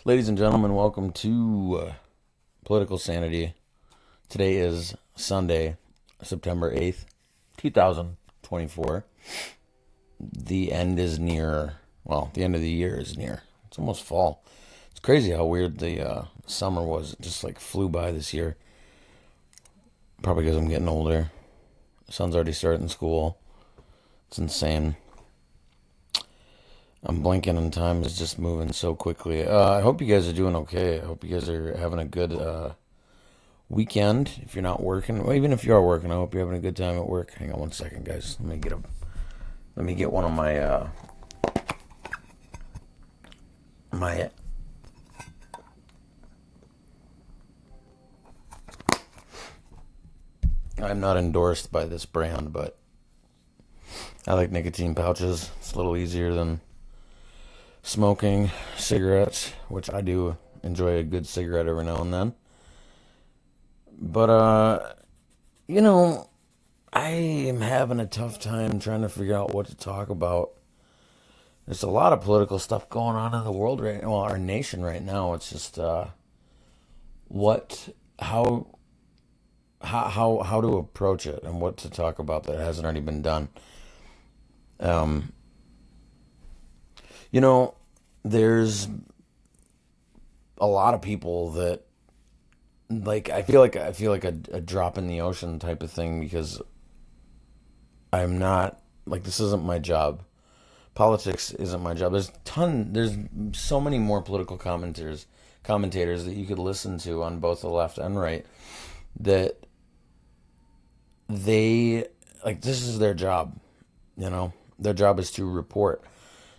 Ladies and gentlemen, welcome to Political Sanity. Today is Sunday, September 8th, 2024. The end is near. Well, the end of the year is near. It's almost fall. It's crazy how weird the summer was. It just like flew by this year. Probably because I'm getting older. Son's already starting school. It's insane. I'm blinking and time is just moving so quickly. I hope you guys are doing okay. I hope you guys are having a good weekend. If you're not working, well, even if you are working, I hope you're having a good time at work. Hang on one second, guys. Let me get one of my I'm not endorsed by this brand, but I like nicotine pouches. It's a little easier than smoking cigarettes, which I do enjoy a good cigarette every now and then. But I am having a tough time trying to figure out what to talk about. There's a lot of political stuff going on in the world right now, well, our nation right now. It's just what how to approach it and what to talk about that hasn't already been done. Um, you know, there's a lot of people that like I feel like a drop in the ocean type of thing because I'm not like this isn't my job. Politics isn't my job. There's so many more political commentators that you could listen to on both the left and right that they like this is their job, you know. Their job is to report,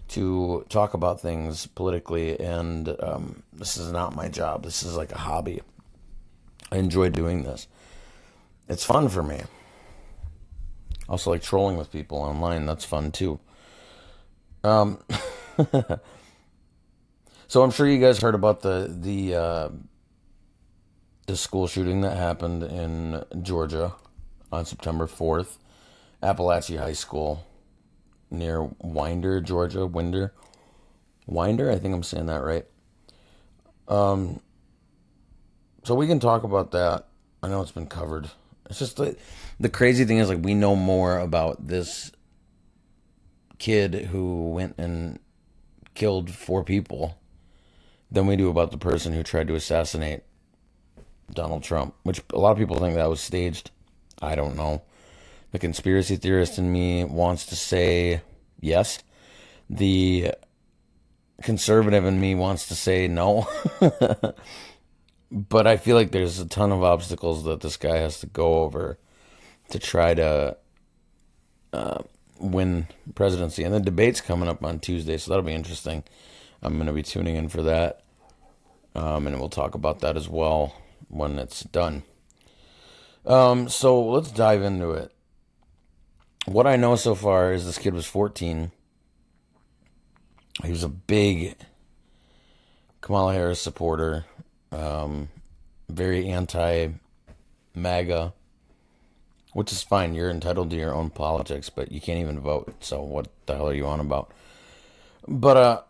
to talk about things politically, and this is not my job. This is like a hobby. I enjoy doing this. It's fun for me. Also, like trolling with people online. That's fun too. Um, so I'm sure you guys heard about the school shooting that happened in Georgia on September 4th, Apalachee High School near Winder, Georgia. Winder. I think I'm saying that right. Um, so we can talk about that. I know it's been covered. It's just the crazy thing is like we know more about this kid who went and killed four people than we do about the person who tried to assassinate Donald Trump, which a lot of people think that was staged. I don't know. The conspiracy theorist in me wants to say yes. The conservative in me wants to say no. But I feel like there's a ton of obstacles that this guy has to go over to try to win presidency. And the debate's coming up on Tuesday, so that'll be interesting. I'm going to be tuning in for that. And we'll talk about that as well when it's done. So let's dive into it. What I know so far is this kid was 14. He was a big Kamala Harris supporter, very anti-MAGA, which is fine. You're entitled to your own politics, but you can't even vote. So what the hell are you on about? But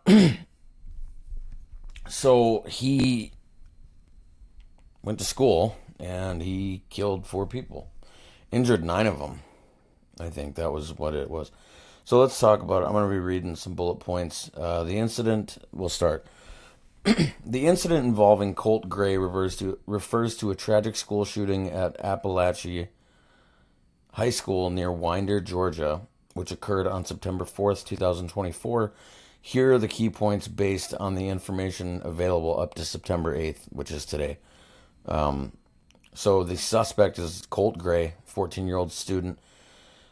so he went to school and he killed four people, injured nine of them. I think that was what it was. So let's talk about it. I'm going to be reading some bullet points. The incident will start. The incident involving Colt Gray refers to a tragic school shooting at Apalachee High School near Winder, Georgia, which occurred on September 4th, 2024. Here are the key points based on the information available up to September 8th, which is today. So the suspect is Colt Gray, 14-year-old student,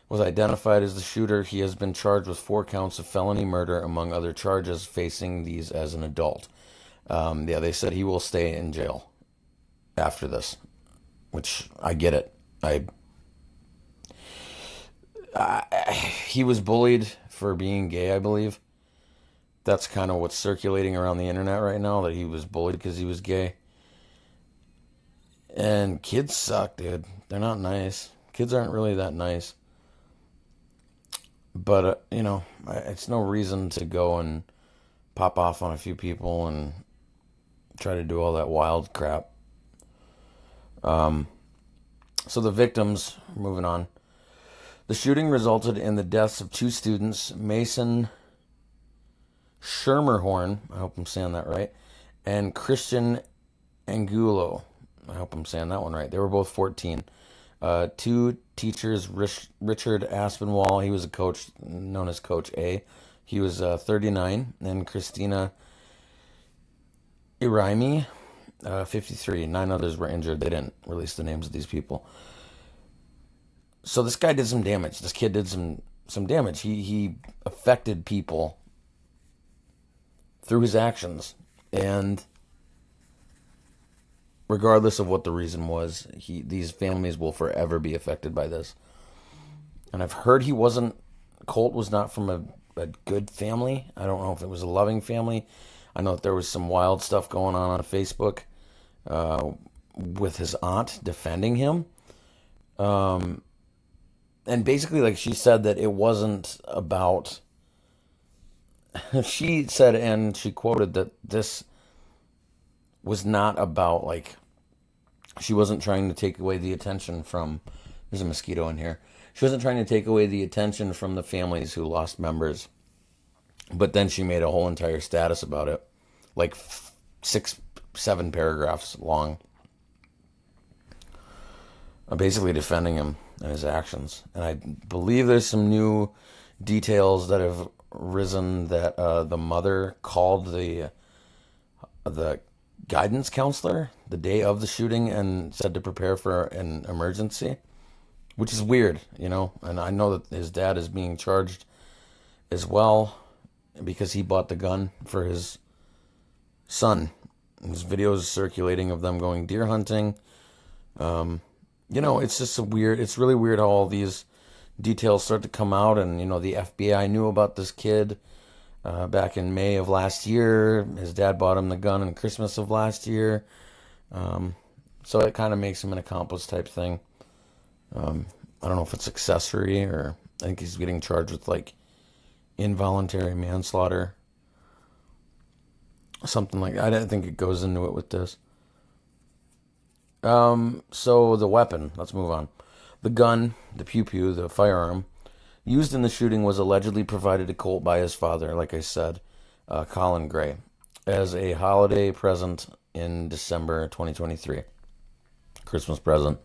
was identified as the shooter. He has been charged with 4 counts of felony murder, among other charges, facing these as an adult. They said he will stay in jail after this, which I get it. He was bullied for being gay, I believe. That's kind of what's circulating around the internet right now, that he was bullied because he was gay. And kids suck, dude. They're not nice. Kids aren't really that nice. But, it's no reason to go and pop off on a few people and try to do all that wild crap. So the victims, moving on. The shooting resulted in the deaths of 2 students, Mason Schermerhorn, I hope I'm saying that right, and Christian Angulo. I hope I'm saying that one right. They were both 14. 2 teachers, Richard Aspinwall, he was a coach known as Coach A. He was 39, and Christina Iraimi, 53. 9 others were injured. They didn't release the names of these people. So this guy did some damage. This kid did some damage. He affected people through his actions, and regardless of what the reason was, these families will forever be affected by this. And I've heard Colt was not from a good family. I don't know if it was a loving family. I know that there was some wild stuff going on Facebook with his aunt defending him. And basically, like, she said that it wasn't about... She said, and she quoted, that this was not about, like... She wasn't trying to take away the attention from... There's a mosquito in here. She wasn't trying to take away the attention from the families who lost members. But then she made a whole entire status about it. Like 6-7 paragraphs long. Basically defending him and his actions. And I believe there's some new details that have risen that the mother called the guidance counselor the day of the shooting and said to prepare for an emergency, which is weird, you know. And I know that his dad is being charged as well because he bought the gun for his son. There's videos circulating of them going deer hunting. You know, it's just it's really weird how all these details start to come out. And, you know, the FBI knew about this kid back in May of last year. His dad bought him the gun in Christmas of last year. So it kind of makes him an accomplice type thing. I don't know if it's accessory, or I think he's getting charged with, like, involuntary manslaughter. Something like that. I don't think it goes into it with this. So the weapon, let's move on. The gun, the pew-pew, the firearm, used in the shooting was allegedly provided to Colt by his father, like I said, Colin Gray, as a holiday present in December 2023. Christmas present.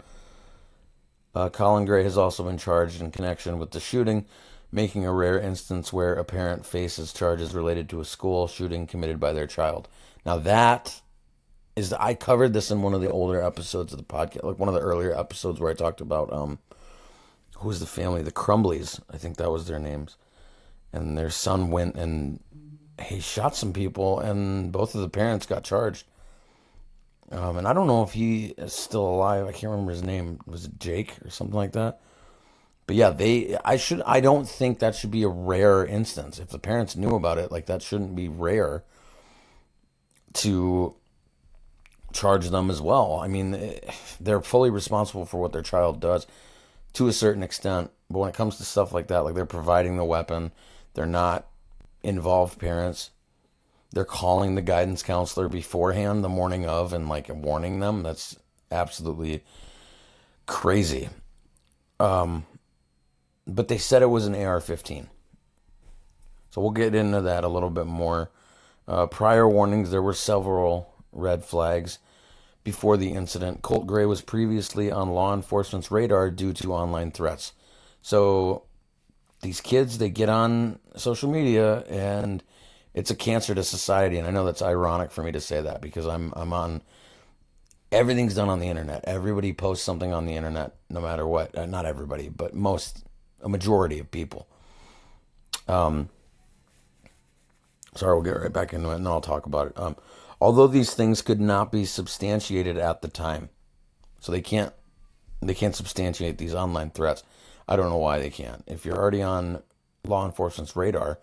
Colin Gray has also been charged in connection with the shooting, making a rare instance where a parent faces charges related to a school shooting committed by their child. Now that is, I covered this in one of the older episodes of the podcast, like one of the earlier episodes where I talked about, who was the family? The Crumbleys, I think that was their names. And their son went and he shot some people, and both of the parents got charged. And I don't know if he is still alive. I can't remember his name. Was it Jake or something like that? But yeah, I don't think that should be a rare instance. If the parents knew about it, like, that shouldn't be rare to charge them as well. I mean, they're fully responsible for what their child does to a certain extent. But when it comes to stuff like that, like, they're providing the weapon, they're not involved parents. They're calling the guidance counselor beforehand, the morning of, and, like, warning them. That's absolutely crazy. But they said it was an AR-15. So we'll get into that a little bit more. Prior warnings, there were several red flags before the incident. Colt Gray was previously on law enforcement's radar due to online threats. So these kids, they get on social media, and it's a cancer to society. And I know that's ironic for me to say that, because I'm on... Everything's done on the internet. Everybody posts something on the internet, no matter what. Not everybody, but a majority of people. Sorry, we'll get right back into it, and I'll talk about it. Although these things could not be substantiated at the time, so they can't substantiate these online threats. I don't know why they can't. If you're already on law enforcement's radar,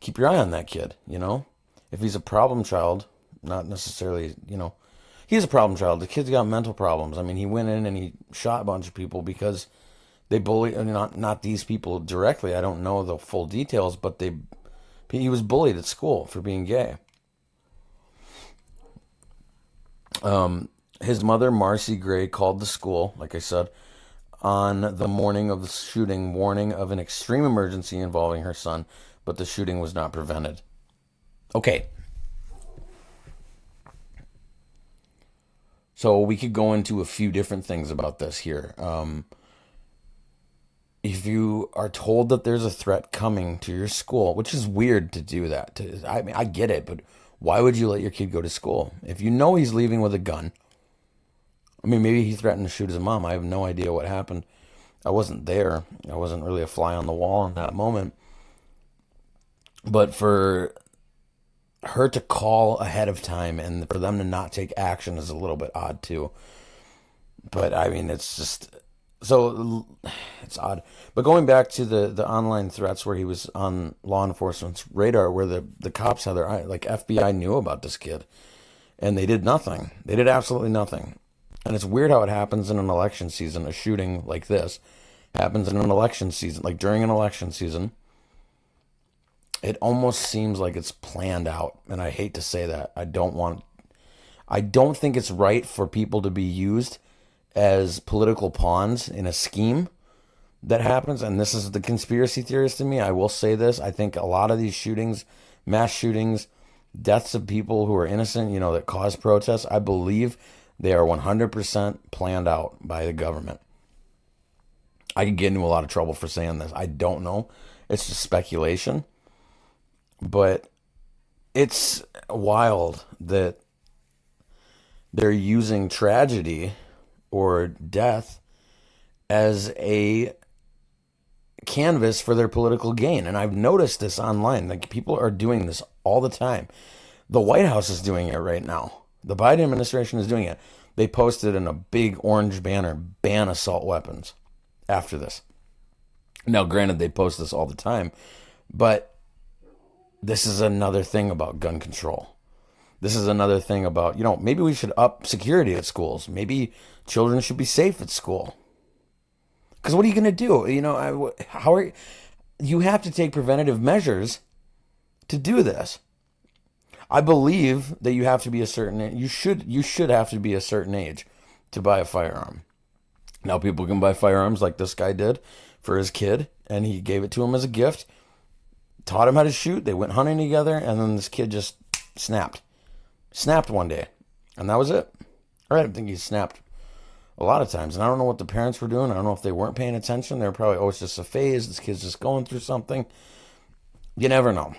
keep your eye on that kid. You know, if he's a problem child, not necessarily, you know. He's a problem child. The kid's got mental problems. I mean, he went in and he shot a bunch of people because they bullied, not these people directly. I don't know the full details, but he was bullied at school for being gay. His mother, Marcy Gray, called the school, like I said, on the morning of the shooting, warning of an extreme emergency involving her son, but the shooting was not prevented. Okay, so we could go into a few different things about this here. If you are told that there's a threat coming to your school, which is weird to do that. I mean, I get it, but why would you let your kid go to school? If you know he's leaving with a gun, I mean, maybe he threatened to shoot his mom. I have no idea what happened. I wasn't there. I wasn't really a fly on the wall in that moment. But for her to call ahead of time and for them to not take action is a little bit odd too. But I mean, it's just so it's odd. But going back to the online threats where he was on law enforcement's radar, where the cops had their eye, like FBI knew about this kid, and they did nothing. They did absolutely nothing. And it's weird how it happens in an election season. A shooting like this happens in an election season, like during an election season. It almost seems like it's planned out, and I hate to say that. I don't think it's right for people to be used as political pawns in a scheme that happens. And this is the conspiracy theorist in me. I will say this. I think a lot of these shootings, mass shootings, deaths of people who are innocent, that cause protests, I believe they are 100% planned out by the government. I could get into a lot of trouble for saying this. I don't know. It's just speculation. But it's wild that they're using tragedy or death as a canvas for their political gain. And I've noticed this online. Like, people are doing this all the time. The White House is doing it right now. The Biden administration is doing it. They posted in a big orange banner, ban assault weapons after this. Now, granted, they post this all the time, but this is another thing about gun control. This is another thing about, maybe we should up security at schools. Maybe children should be safe at school. Because what are you going to do? You have to take preventative measures to do this. I believe that you have to be you should have to be a certain age to buy a firearm. Now, people can buy firearms like this guy did for his kid, and he gave it to him as a gift. Taught him how to shoot. They went hunting together, and then this kid just snapped one day, and that was it. I think he snapped a lot of times, and I don't know what the parents were doing. I don't know if they weren't paying attention. They were probably, it's just a phase. This kid's just going through something. You never know.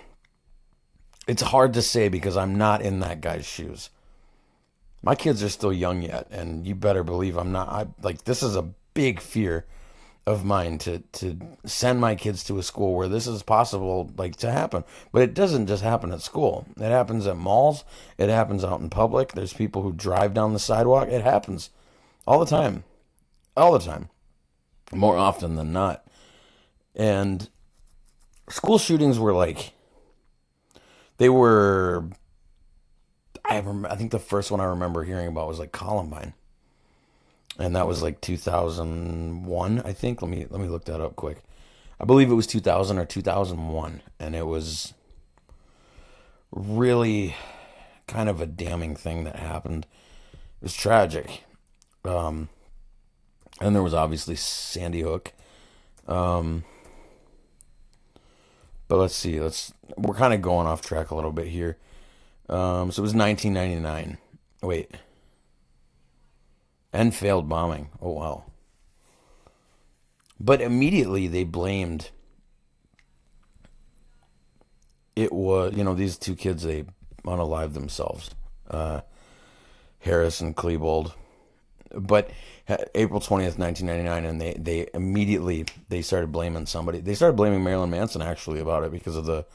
It's hard to say because I'm not in that guy's shoes. My kids are still young yet, and you better believe I'm not. This is a big fear of mine to send my kids to a school where this is possible, to happen. But it doesn't just happen at school. It happens at malls. It happens out in public. There's people who drive down the sidewalk. It happens all the time. All the time. More often than not. And school shootings were they were, I think the first one I remember hearing about was Columbine. And that was 2001, I think. Let me look that up quick. I believe it was 2000 or 2001, and it was really kind of a damning thing that happened. It was tragic. And there was obviously Sandy Hook. But let's see. We're kind of going off track a little bit here. So it was 1999. Wait. And failed bombing. Oh, wow. But immediately they blamed. It was, these two kids, they unalived themselves. Harris and Klebold. But April 20th, 1999, and they immediately, they started blaming somebody. They started blaming Marilyn Manson, actually, about it because of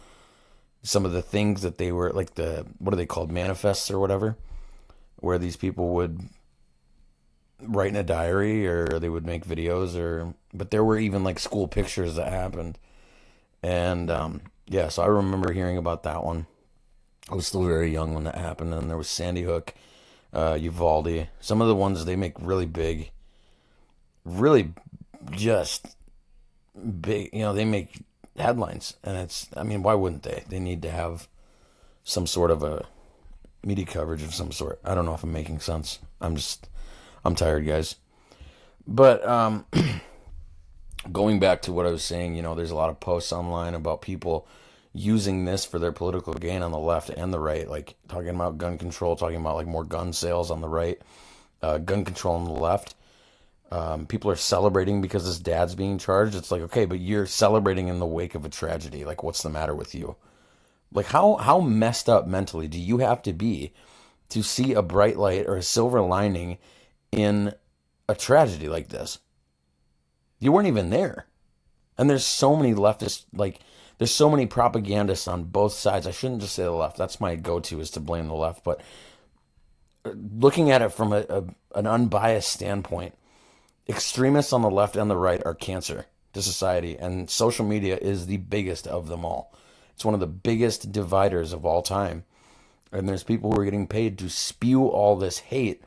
some of the things that they were, what are they called, manifests or whatever, where these people would write in a diary or they would make videos but there were even school pictures that happened. And so I remember hearing about that one. I was still very young when that happened. And there was Sandy Hook, Uvalde. Some of the ones they make really big, really just big, they make headlines. And why wouldn't they? They need to have some sort of media coverage of some sort. I don't know if I'm making sense. I'm tired, guys. But going back to what I was saying, there's a lot of posts online about people using this for their political gain on the left and the right, like talking about gun control, talking about like more gun sales on the right, gun control on the left. People are celebrating because his dad's being charged. It's like, okay, but you're celebrating in the wake of a tragedy. Like, what's the matter with you? Like, how messed up mentally do you have to be to see a bright light or a silver lining in a tragedy like this? You weren't even there. And there's so many leftists, like, there's so many propagandists on both sides. I shouldn't just say the left. That's my go-to, is to blame the left. But looking at it from an unbiased standpoint, extremists on the left and the right are cancer to society, and social media is the biggest of them all. It's one of the biggest dividers of all time. And there's people who are getting paid to spew all this hate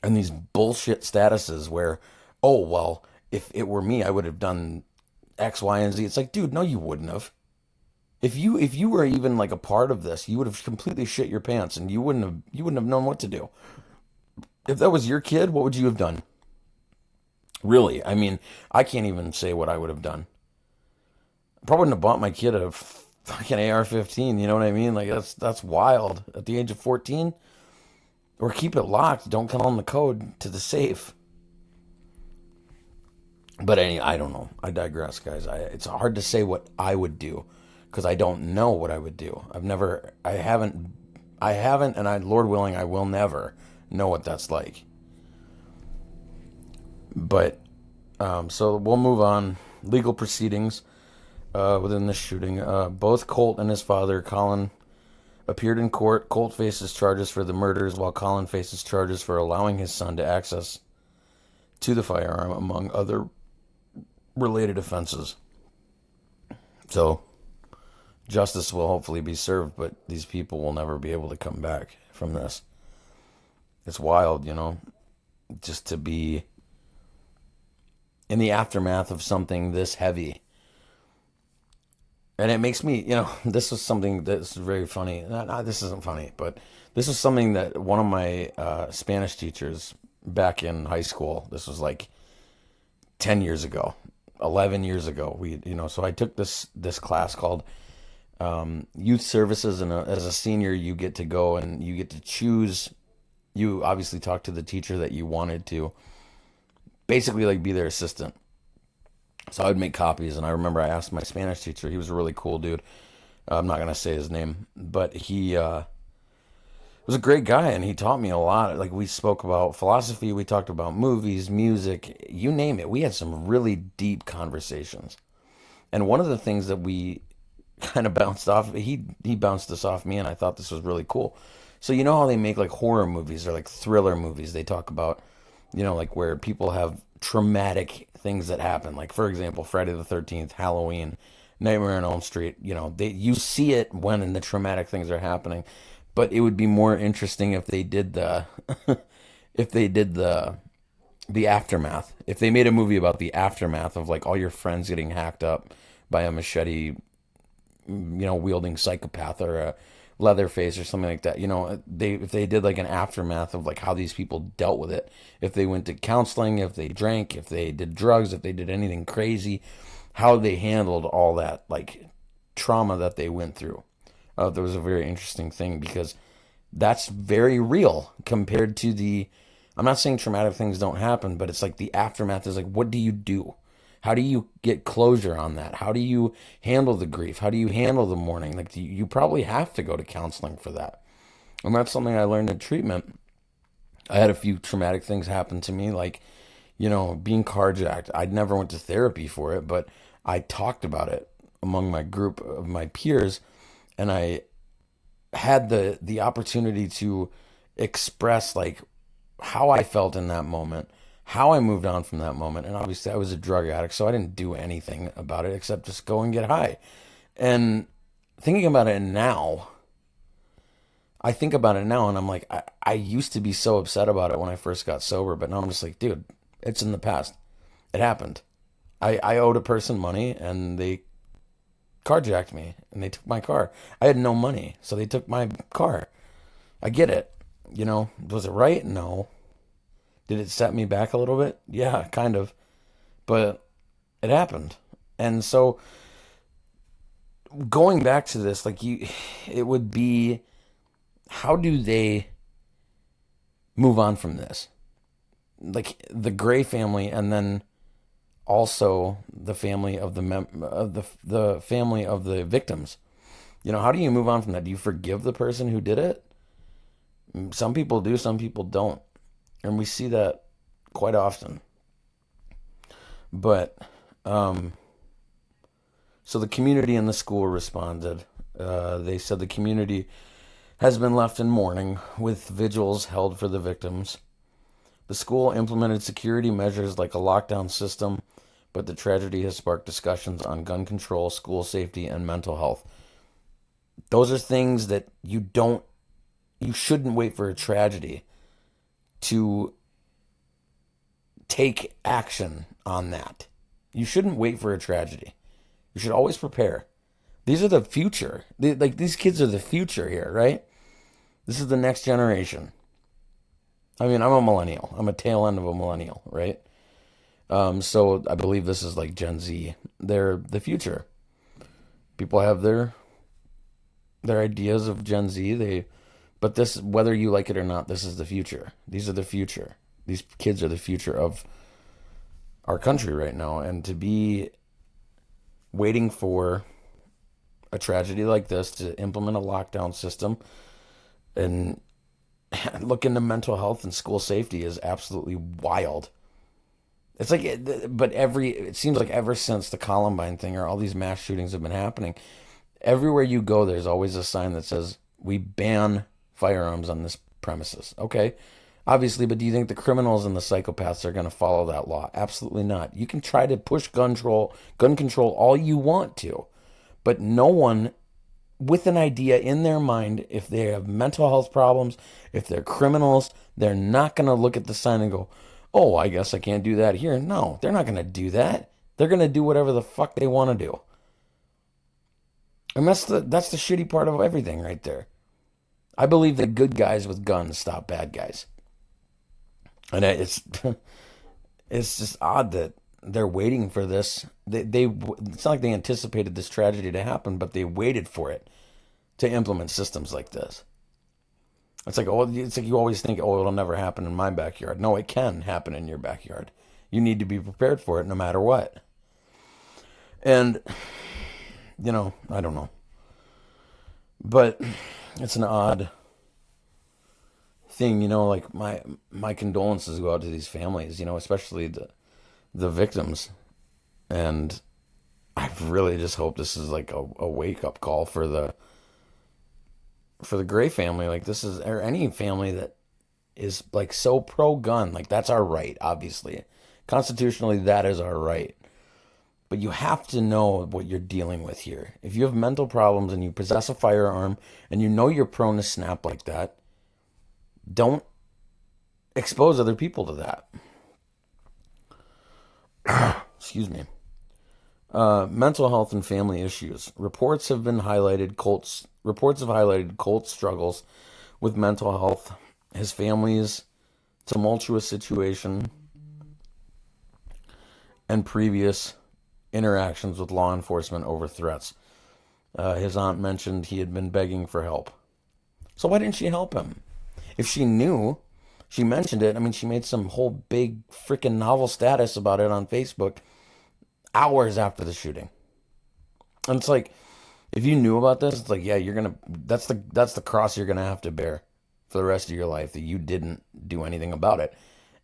and these bullshit statuses where, oh, well, if it were me, I would have done X, Y, and Z. It's like, dude, no, you wouldn't have. If you were even like a part of this, you would have completely shit your pants, and you wouldn't have known what to do. If that was your kid, what would you have done? Really, I mean, I can't even say what I would have done. I probably wouldn't have bought my kid a fucking AR-15. You know what I mean? Like, that's wild at the age of 14. Or keep it locked. Don't call on the code to the safe. But I don't know. I digress, guys. It's hard to say what I would do because I don't know what I would do. I haven't, and Lord willing, I will never know what that's like. But, so we'll move on. Legal proceedings within this shooting. Both Colt and his father, Colin, appeared in court. Colt faces charges for the murders, while Colin faces charges for allowing his son to access to the firearm, among other related offenses. So, justice will hopefully be served, but these people will never be able to come back from this. It's wild, just to be in the aftermath of something this heavy. And it makes me, this was something that's very funny. This isn't funny, but this is something that one of my Spanish teachers back in high school, this was like 10 years ago, 11 years ago, so I took this class called Youth Services, and as a senior, you get to go and you get to choose. You obviously talk to the teacher that you wanted to basically like be their assistant. So I would make copies, and I remember I asked my Spanish teacher. He was a really cool dude. I'm not going to say his name, but he was a great guy, and he taught me a lot. Like, we spoke about philosophy, we talked about movies, music, you name it. We had some really deep conversations. And one of the things that we kind of bounced off, he bounced this off me, and I thought this was really cool. So you know how they make like horror movies or like thriller movies? They talk about, like where people have traumatic things that happen. Like, for example, Friday the 13th, Halloween, Nightmare on Elm Street. You see it when the traumatic things are happening. But it would be more interesting if they did the the aftermath. If they made a movie about the aftermath of like all your friends getting hacked up by a machete, wielding psychopath or a Leatherface or something like that. If they did like an aftermath of like how these people dealt with it, if they went to counseling, if they drank, if they did drugs, if they did anything crazy, how they handled all that like trauma that they went through. That was a very interesting thing because that's very real compared to I'm not saying traumatic things don't happen, but it's like the aftermath is like, what do you do? How do you get closure on that? How do you handle the grief? How do you handle the mourning? Like, you probably have to go to counseling for that. And that's something I learned in treatment. I had a few traumatic things happen to me, like, being carjacked. I never went to therapy for it, but I talked about it among my group of my peers, and I had the opportunity to express, like, how I felt in that moment, how I moved on from that moment. And obviously I was a drug addict, so I didn't do anything about it except just go and get high. And thinking about it now, I think about it now and I'm like, I used to be so upset about it when I first got sober, but now I'm just like, dude, it's in the past. It happened. I owed a person money and they carjacked me and they took my car. I had no money, so they took my car. I get it. Was it right? No. Did it set me back a little bit? Yeah, kind of. But it happened. And so going back to this, it would be, how do they move on from this? Like the Gray family, and then also the family of the family of the victims. How do you move on from that? Do you forgive the person who did it? Some people do, some people don't. And we see that quite often. But, so the community and the school responded. They said the community has been left in mourning with vigils held for the victims. The school implemented security measures like a lockdown system, but the tragedy has sparked discussions on gun control, school safety, and mental health. Those are things that you shouldn't wait for a tragedy to take action on that. You shouldn't wait for a tragedy. You should always prepare. These are the future. These kids are the future here, right? This is the next generation. I mean, I'm a millennial. I'm a tail end of a millennial, right? So I believe this is like Gen Z. They're the future. People have their ideas of Gen Z. But this, whether you like it or not, this is the future. These are the future. These kids are the future of our country right now. And to be waiting for a tragedy like this to implement a lockdown system and look into mental health and school safety is absolutely wild. It's like, it seems like ever since the Columbine thing or all these mass shootings have been happening, everywhere you go, there's always a sign that says, we ban firearms on this premises. Okay, obviously, but do you think the criminals and the psychopaths are going to follow that law? Absolutely not. You can try to push gun control all you want to, but no one with an idea in their mind, if they have mental health problems, if they're criminals, they're not going to look at the sign and go, oh, I guess I can't do that here. No, they're not going to do that. They're going to do whatever the fuck they want to do. And that's the shitty part of everything right there. I believe that good guys with guns stop bad guys. And it's just odd that they're waiting for this. It's not like they anticipated this tragedy to happen, but they waited for it to implement systems like this. It's like you always think, oh, it'll never happen in my backyard. No, it can happen in your backyard. You need to be prepared for it no matter what. And, I don't know. But it's an odd thing, like my condolences go out to these families, especially the victims. And I really just hope this is like a wake-up call for the Gray family. Like this is, or any family that is like so pro-gun, like that's our right, obviously. Constitutionally, that is our right. But you have to know what you're dealing with here. If you have mental problems and you possess a firearm and you know you're prone to snap like that, don't expose other people to that. Excuse me. Mental health and family issues. Reports have highlighted Colt's struggles with mental health, his family's tumultuous situation, and previous interactions with law enforcement over threats. His aunt mentioned he had been begging for help. So why didn't she help him? If she knew, she mentioned it. I mean, she made some whole big freaking novel status about it on Facebook hours after the shooting. And it's like, if you knew about this, it's like, yeah, that's the cross you're gonna have to bear for the rest of your life, that you didn't do anything about it.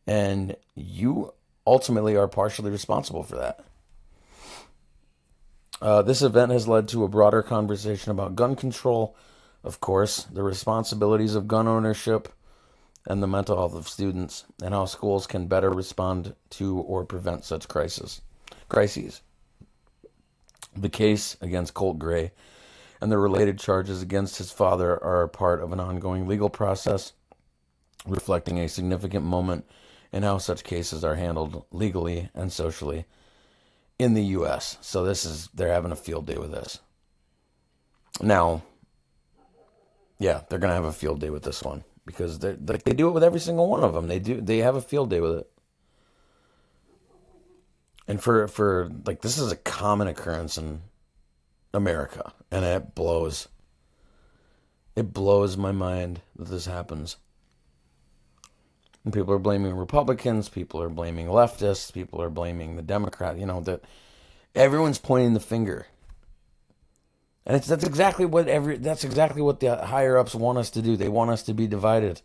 And you ultimately are partially responsible for that. This event has led to a broader conversation about gun control, of course, the responsibilities of gun ownership, and the mental health of students, and how schools can better respond to or prevent such crises. The case against Colt Gray and the related charges against his father are part of an ongoing legal process, reflecting a significant moment in how such cases are handled legally and socially in the U.S. So they're having a field day with this. Now, Yeah, they're gonna have a field day with this one because they do it with every single one of them. They have a field day with it. And for like this is a common occurrence in America, and it blows my mind that this happens. And people are blaming Republicans, people are blaming leftists, people are blaming the Democrat. You know that everyone's pointing the finger, and that's exactly what the higher ups want us to do. They want us to be divided.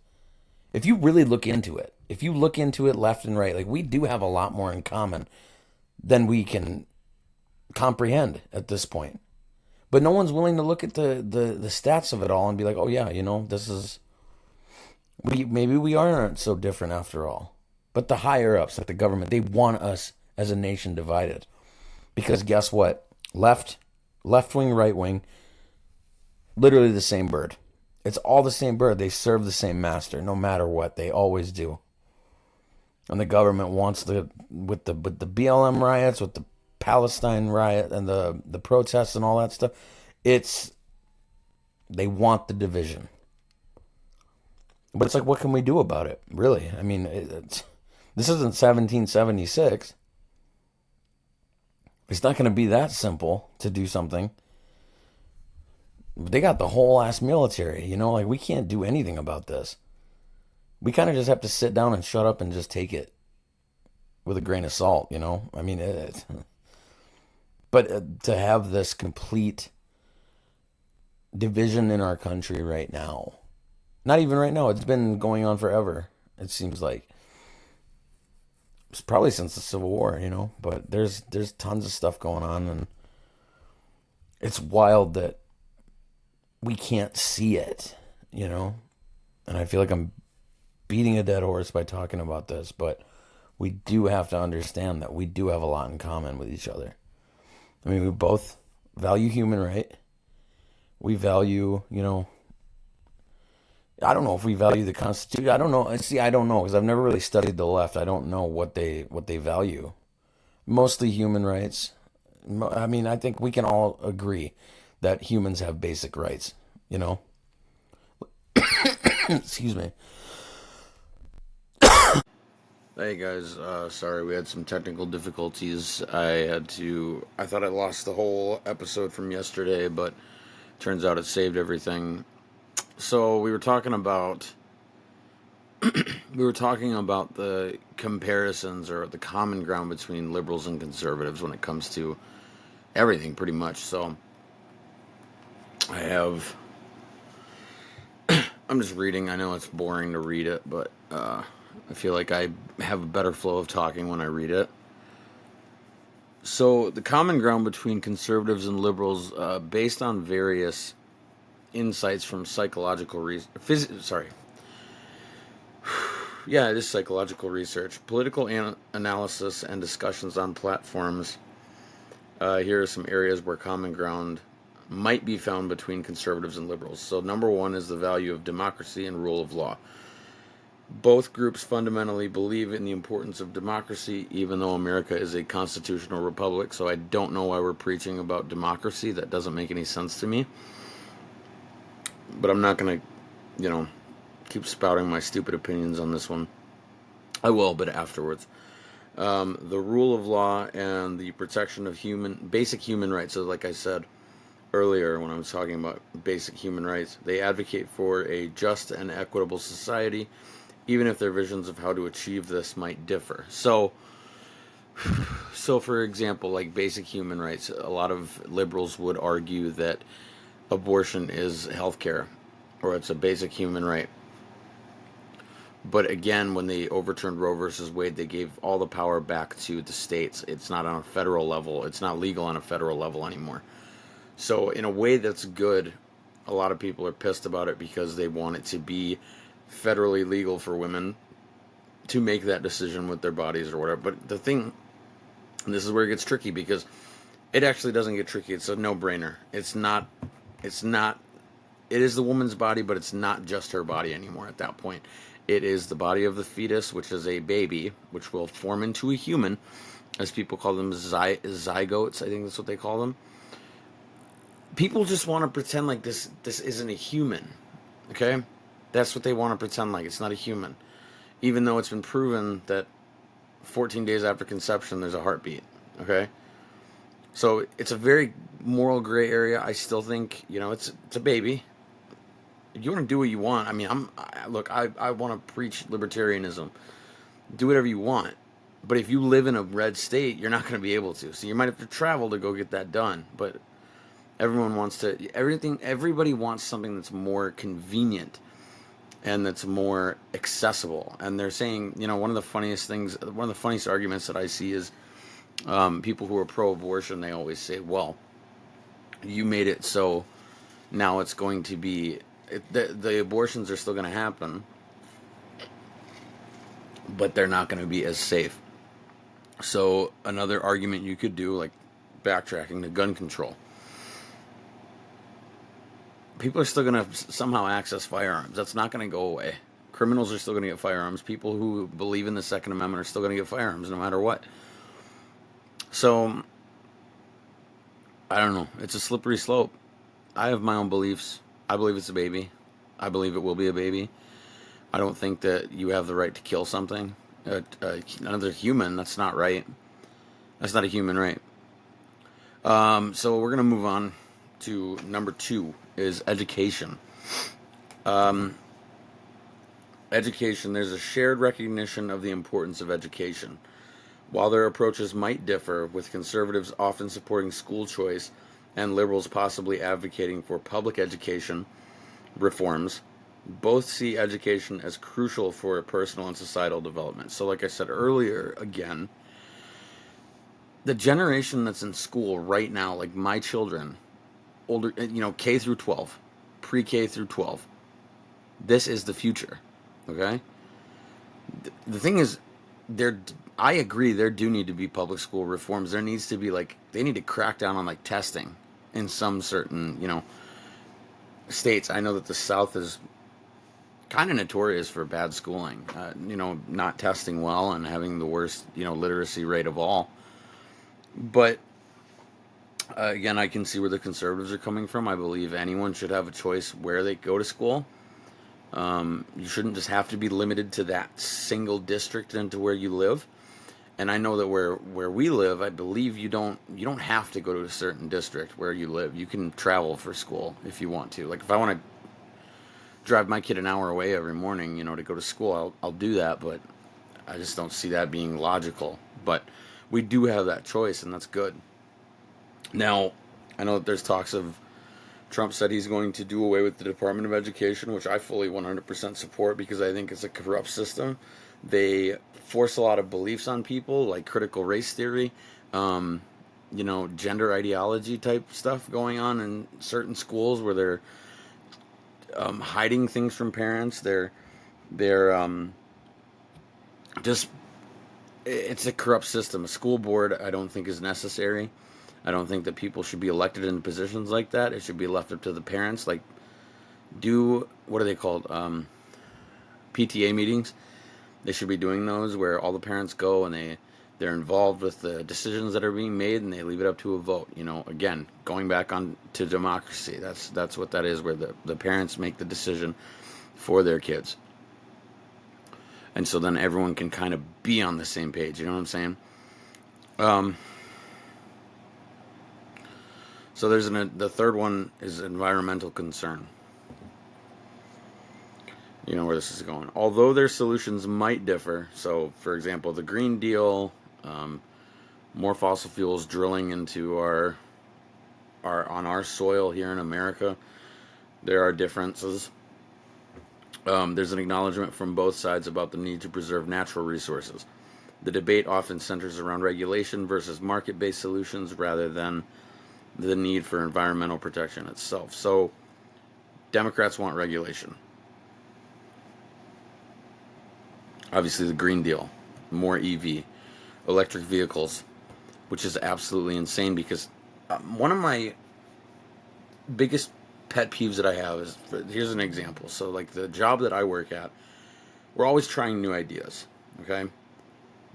If you really look into it, if you look into it left and right, like we do have a lot more in common than we can comprehend at this point. But no one's willing to look at the stats of it all and be like, oh yeah, this is maybe we aren't so different after all. But the higher ups, like the government, they want us as a nation divided. Because guess what? Left wing, right wing, literally the same bird. It's all the same bird. They serve the same master, no matter what. They always do. And the government wants with the BLM riots, with the Palestine riot and the protests and all that stuff, they want the division. But it's like, what can we do about it? Really? I mean, this isn't 1776. It's not going to be that simple to do something. They got the whole ass military, like we can't do anything about this. We kind of just have to sit down and shut up and just take it with a grain of salt, I mean, but to have this complete division in our country right now, not even right now, it's been going on forever, it seems like. It's probably since the Civil War, but there's tons of stuff going on, and it's wild that we can't see it, and I feel like I'm beating a dead horse by talking about this, but we do have to understand that we do have a lot in common with each other. I mean, we both value human right. We value, I don't know if we value the Constitution. I don't know. See, I don't know because I've never really studied the left. I don't know what they value. Mostly human rights. I mean, I think we can all agree that humans have basic rights, Excuse me. Hey guys, sorry we had some technical difficulties. I thought I lost the whole episode from yesterday, but turns out it saved everything. So we were talking about the comparisons or the common ground between liberals and conservatives when it comes to everything, pretty much. So I'm just reading. I know it's boring to read it, but I feel like I have a better flow of talking when I read it. So the common ground between conservatives and liberals, based on various insights from psychological research. Yeah, it is psychological research, political analysis, and discussions on platforms. Here are some areas where common ground might be found between conservatives and liberals. So number one is the value of democracy and rule of law. Both groups fundamentally believe in the importance of democracy, even though America is a constitutional republic. So I don't know why we're preaching about democracy. That doesn't make any sense to me. But I'm not going to, keep spouting my stupid opinions on this one. I will, but afterwards. The rule of law and the protection of basic human rights. So like I said earlier when I was talking about basic human rights, they advocate for a just and equitable society, even if their visions of how to achieve this might differ. So for example, like basic human rights, a lot of liberals would argue that abortion is healthcare, or it's a basic human right. But again, when they overturned Roe versus Wade, they gave all the power back to the states. It's not on a federal level. It's not legal on a federal level anymore. So in a way that's good, a lot of people are pissed about it because they want it to be federally legal for women to make that decision with their bodies or whatever. But the thing, and this is where it gets tricky, because it actually doesn't get tricky. It's a no-brainer. It is the woman's body, but it's not just her body anymore at that point. It is the body of the fetus, which is a baby, which will form into a human, as people call them, zygotes, I think that's what they call them. People just want to pretend like this isn't a human. Okay? That's what they want to pretend like. It's not a human. Even though it's been proven that 14 days after conception, there's a heartbeat. Okay? So it's a very moral gray area. I still think, it's a baby. You want to do what you want. I mean, I want to preach libertarianism. Do whatever you want. But if you live in a red state, you're not going to be able to. So you might have to travel to go get that done. But everybody wants something that's more convenient and that's more accessible. And they're saying, one of the funniest arguments that I see is people who are pro-abortion. They always say, well, you made it so now it's going to be, the abortions are still going to happen, but they're not going to be as safe. So another argument you could do, like backtracking to gun control. People are still going to somehow access firearms. That's not going to go away. Criminals are still going to get firearms. People who believe in the Second Amendment are still going to get firearms no matter what. So, I don't know. It's a slippery slope. I have my own beliefs. I believe it's a baby. I believe it will be a baby. I don't think that you have the right to kill something. Another human, that's not right. That's not a human right. So we're going to move on to number 2 is education. Education, there's a shared recognition of the importance of education. While their approaches might differ, with conservatives often supporting school choice and liberals possibly advocating for public education reforms, both see education as crucial for personal and societal development. So like I said earlier, again, the generation that's in school right now, like my children, older, K through 12, pre-K through 12, this is the future, okay? The thing is, I agree there do need to be public school reforms. There needs to be, they need to crack down on, testing in some certain, states. I know that the South is kind of notorious for bad schooling, not testing well and having the worst, literacy rate of all. But again, I can see where the conservatives are coming from. I believe anyone should have a choice where they go to school. You shouldn't just have to be limited to that single district and to where you live. And I know that where we live, I believe you don't have to go to a certain district where you live. You can travel for school if you want to. Like if I want to drive my kid an hour away every morning, to go to school, I'll do that. But I just don't see that being logical. But we do have that choice, and that's good. Now, I know that there's talks of Trump said he's going to do away with the Department of Education, which I fully 100% support because I think it's a corrupt system. They force a lot of beliefs on people, like critical race theory, gender ideology type stuff going on in certain schools where they're hiding things from parents. They're just, it's a corrupt system. A school board, I don't think is necessary. I don't think that people should be elected in positions like that. It should be left up to the parents. What are they called? PTA meetings. They should be doing those where all the parents go and they're involved with the decisions that are being made and they leave it up to a vote. Again, going back on to democracy. That's what that is, where the parents make the decision for their kids. And so then everyone can kind of be on the same page. You know what I'm saying? So the third one is environmental concern. You know where this is going. Although their solutions might differ, so for example, the Green Deal, more fossil fuels drilling into on our soil here in America, there are differences. There's an acknowledgement from both sides about the need to preserve natural resources. The debate often centers around regulation versus market-based solutions rather than the need for environmental protection itself. So, Democrats want regulation. Obviously, the Green Deal, more EV, electric vehicles, which is absolutely insane because one of my biggest pet peeves that I have is, here's an example. So, the job that I work at, we're always trying new ideas, okay?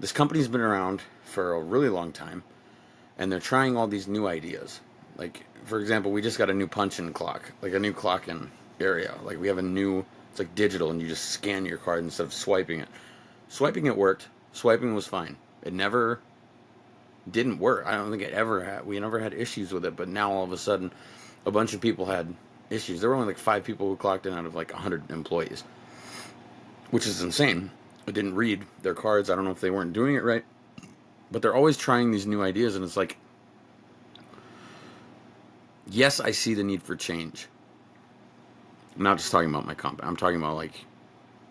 This company's been around for a really long time, and they're trying all these new ideas. For example, we just got a new punch-in clock, a new clock-in. area. Like we have a new, it's like digital, and you just scan your card instead of swiping it. Swiping it worked. Swiping was fine. It never didn't work. I don't think it ever had. We never had issues with it. But now all of a sudden, a bunch of people had issues. There were only like 5 people who clocked in out of like 100 employees, which is insane. I didn't read their cards. I don't know if they weren't doing it right, but they're always trying these new ideas, and it's like, yes, I see the need for change. I'm not just talking about my comp. I'm talking about like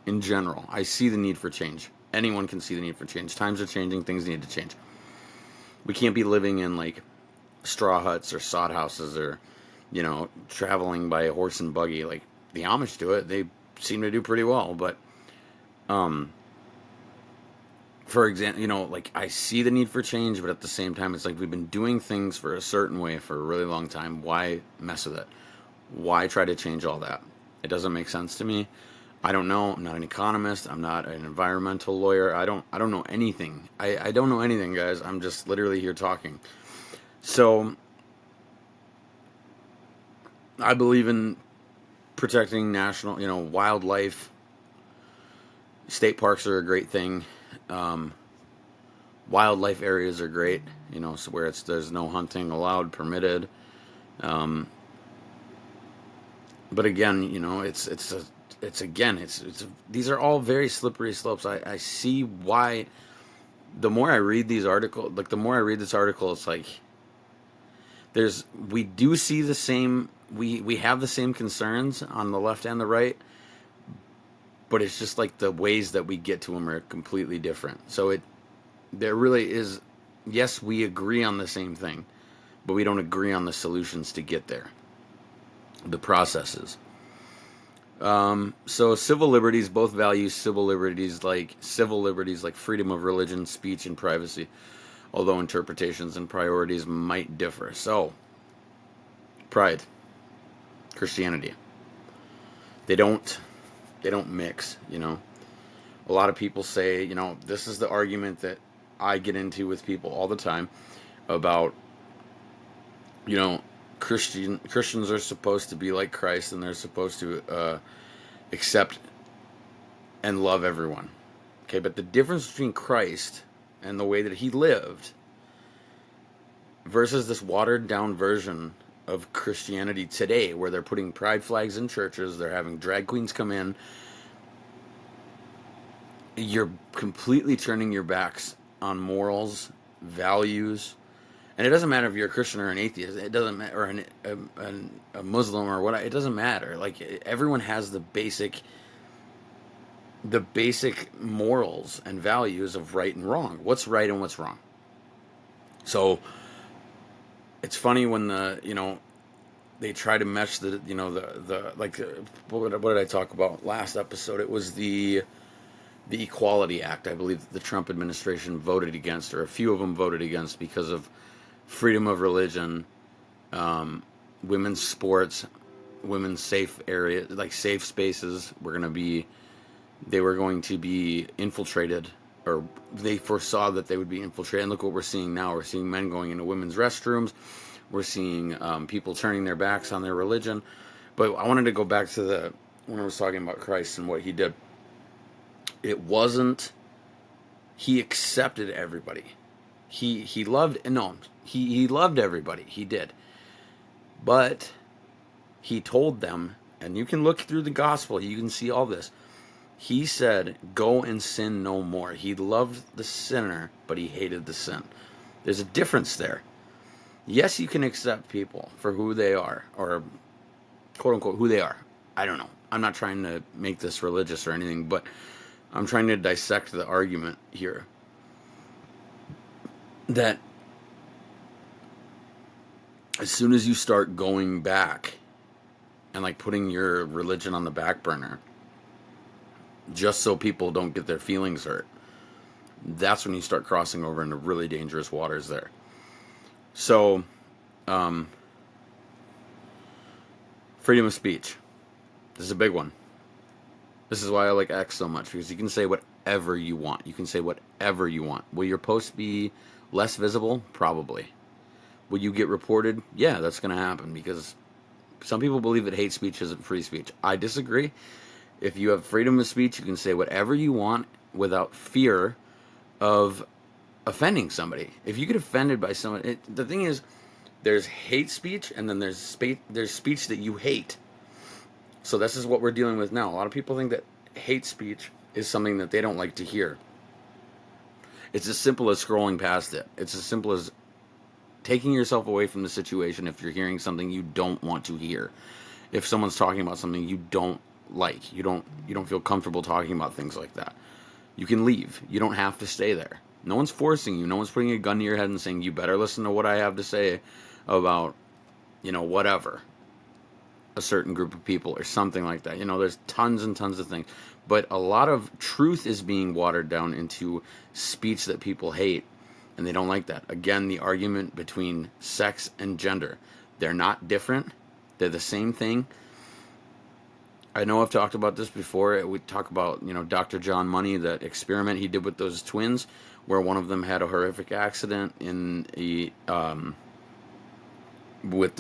in general. I see the need for change. Anyone can see the need for change. Times are changing. Things need to change. We can't be living in like straw huts or sod houses or, traveling by a horse and buggy. Like the Amish do it. They seem to do pretty well. But, for example, like I see the need for change, but at the same time, it's like we've been doing things for a certain way for a really long time. Why mess with it? Why try to change all that? It doesn't make sense to me. I don't know. I'm not an economist. I'm not an environmental lawyer. I don't know anything. I don't know anything, guys. I'm just literally here talking. So I believe in protecting national, wildlife. State parks are a great thing. Wildlife areas are great, so where there's no hunting allowed, permitted. But again, these are all very slippery slopes. I see why. The more I read these articles, like the more I read this article, it's like we do see the same. We have the same concerns on the left and the right, but it's just like the ways that we get to them are completely different. So there really is. Yes, we agree on the same thing, but we don't agree on the solutions to get there. The processes. So civil liberties both value civil liberties like freedom of religion, speech, and privacy, although interpretations and priorities might differ. So, pride, Christianity, they don't mix. A lot of people say, this is the argument that I get into with people all the time about, Christians are supposed to be like Christ, and they're supposed to accept and love everyone. Okay, but the difference between Christ and the way that he lived versus this watered down version of Christianity today, where they're putting pride flags in churches, they're having drag queens come in, you're completely turning your backs on morals, values. And it doesn't matter if you're a Christian or an atheist. It doesn't matter, or a Muslim or what. It doesn't matter. Like everyone has the basic morals and values of right and wrong. What's right and what's wrong. So it's funny when they try to mesh what did I talk about last episode? It was the Equality Act. I believe the Trump administration voted against, or a few of them voted against, because of freedom of religion, women's sports, women's safe areas, like safe spaces, they were going to be infiltrated, or they foresaw that they would be infiltrated. And look what we're seeing now. We're seeing men going into women's restrooms. We're seeing people turning their backs on their religion. But I wanted to go back to when I was talking about Christ and what he did. It wasn't, he accepted everybody. He loved everybody. He did. But he told them, and you can look through the gospel, you can see all this. He said, go and sin no more. He loved the sinner, but he hated the sin. There's a difference there. Yes, you can accept people for who they are, or quote unquote who they are. I don't know. I'm not trying to make this religious or anything, but I'm trying to dissect the argument here. That as soon as you start going back and like putting your religion on the back burner just so people don't get their feelings hurt, that's when you start crossing over into really dangerous waters there. So, freedom of speech. This is a big one. This is why I like X so much, because you can say whatever you want. You can say whatever you want. Will your post be less visible? Probably. Will you get reported? Yeah, that's going to happen, because Some people believe that hate speech isn't free speech. I disagree. If you have freedom of speech, you can say whatever you want without fear of offending somebody. If you get offended by someone, the thing is, there's hate speech, and then there's speech that you hate. So this is what we're dealing with now. A lot of people think that hate speech is something that they don't like to hear. It's as simple as scrolling past it. It's as simple as taking yourself away from the situation if you're hearing something you don't want to hear. If someone's talking about something you don't like, you don't feel comfortable talking about things like that, you can leave. You don't have to stay there. No one's forcing you. No one's putting a gun to your head and saying you better listen to what I have to say about, whatever, a certain group of people or something like that. There's tons and tons of things. But a lot of truth is being watered down into speech that people hate, and they don't like that. Again, the argument between sex and gender. They're not different. They're the same thing. I know I've talked about this before. We talk about, Dr. John Money, that experiment he did with those twins, where one of them had a horrific accident with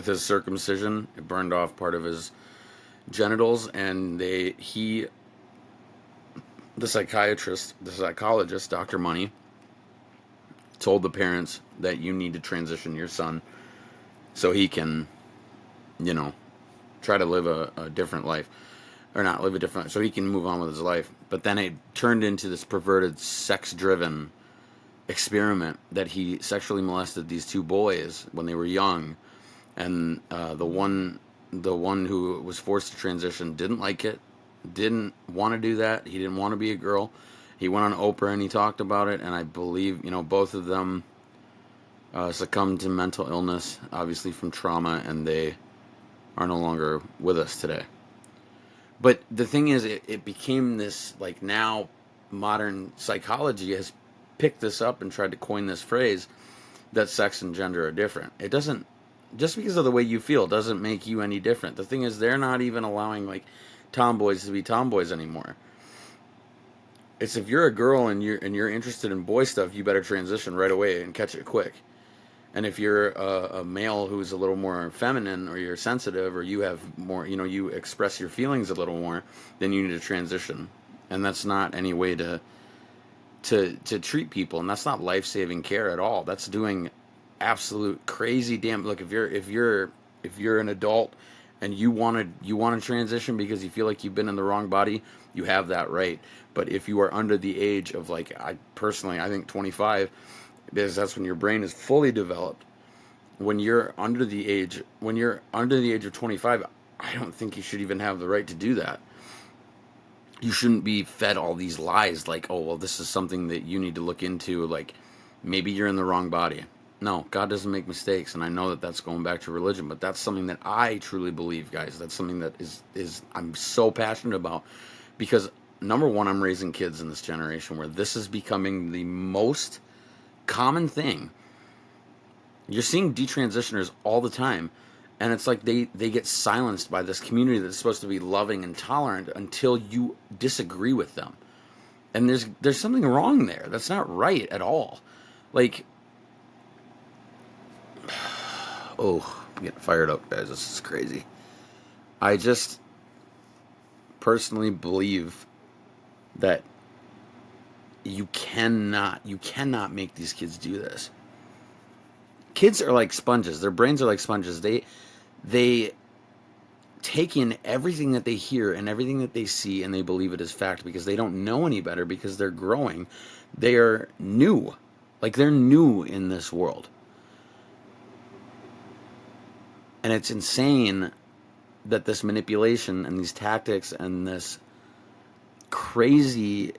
his circumcision. It burned off part of his genitals, and the psychologist, Dr. Money, told the parents that you need to transition your son so he can, try to live a different life, or not live a different, so he can move on with his life. But then it turned into this perverted, sex-driven experiment that he sexually molested these two boys when they were young, and the one who was forced to transition didn't like it, didn't want to do that. He didn't want to be a girl. He went on Oprah and he talked about it, and I believe both of them succumbed to mental illness, obviously from trauma, and they are no longer with us today. But the thing is, it became this, like, now modern psychology has picked this up and tried to coin this phrase that sex and gender are different. It doesn't, just because of the way you feel doesn't make you any different. The thing is, they're not even allowing, like, tomboys to be tomboys anymore. It's, if you're a girl and you're interested in boy stuff, you better transition right away and catch it quick. And if you're a male who's a little more feminine, or you're sensitive, or you have more, you express your feelings a little more, then you need to transition. And that's not any way to treat people, and that's not life-saving care at all. That's doing absolute crazy damn. Look, if you're an adult and you want to transition because you feel like you've been in the wrong body, you have that right. But if you are under the age of, like, I think 25, because that's when your brain is fully developed. When you're under the age of 25, I don't think you should even have the right to do that. You shouldn't be fed all these lies like, oh, well, this is something that you need to look into, like, maybe you're in the wrong body. No, God doesn't make mistakes, and I know that that's going back to religion, but that's something that I truly believe, guys. That's something that is I'm so passionate about, because, number one, I'm raising kids in this generation where this is becoming the most common thing. You're seeing detransitioners all the time, and it's like they get silenced by this community that's supposed to be loving and tolerant until you disagree with them. And there's something wrong there. That's not right at all. Like, oh, I'm getting fired up, guys. This is crazy. I just personally believe that you cannot make these kids do this. Kids are like sponges. Their brains are like sponges. They take in everything that they hear and everything that they see, and they believe it is fact because they don't know any better, because they're growing. They are new. Like, they're new in this world. And it's insane that this manipulation and these tactics and this crazy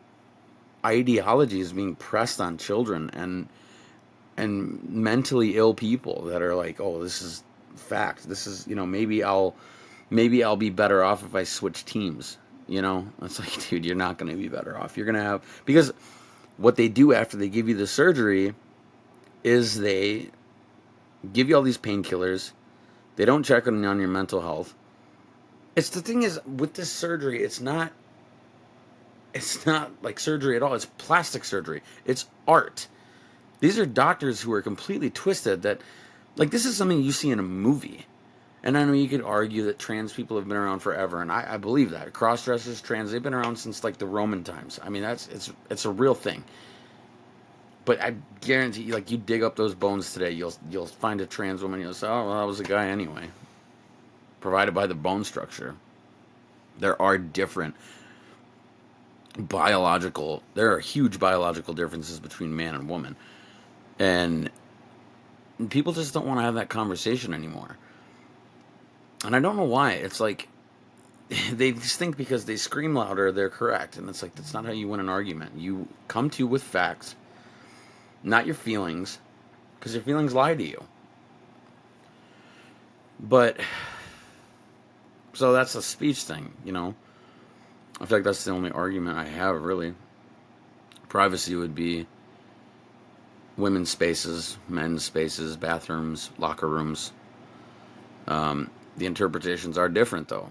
ideology is being pressed on children and mentally ill people that are like, oh, this is fact. This is, maybe I'll be better off if I switch teams. It's like, dude, you're not going to be better off. You're going to have, because what they do after they give you the surgery is they give you all these painkillers. They don't check on your mental health. It's, the thing is, with this surgery, it's not like surgery at all. It's plastic surgery. It's art. These are doctors who are completely twisted, that, like, this is something you see in a movie. And I know you could argue that trans people have been around forever, and I believe that. Cross-dressers, trans, they've been around since like the Roman times. I mean, it's a real thing. But I guarantee you, like, you dig up those bones today, you'll find a trans woman, you'll say, oh, well, that was a guy anyway. Provided by the bone structure. There are there are huge biological differences between man and woman. And people just don't want to have that conversation anymore. And I don't know why. It's like they just think because they scream louder, they're correct. And it's like, that's not how you win an argument. You come to with facts, not your feelings, because your feelings lie to you. But, so that's a speech thing, you know? I feel like that's the only argument I have, really. Privacy would be women's spaces, men's spaces, bathrooms, locker rooms. The interpretations are different, though.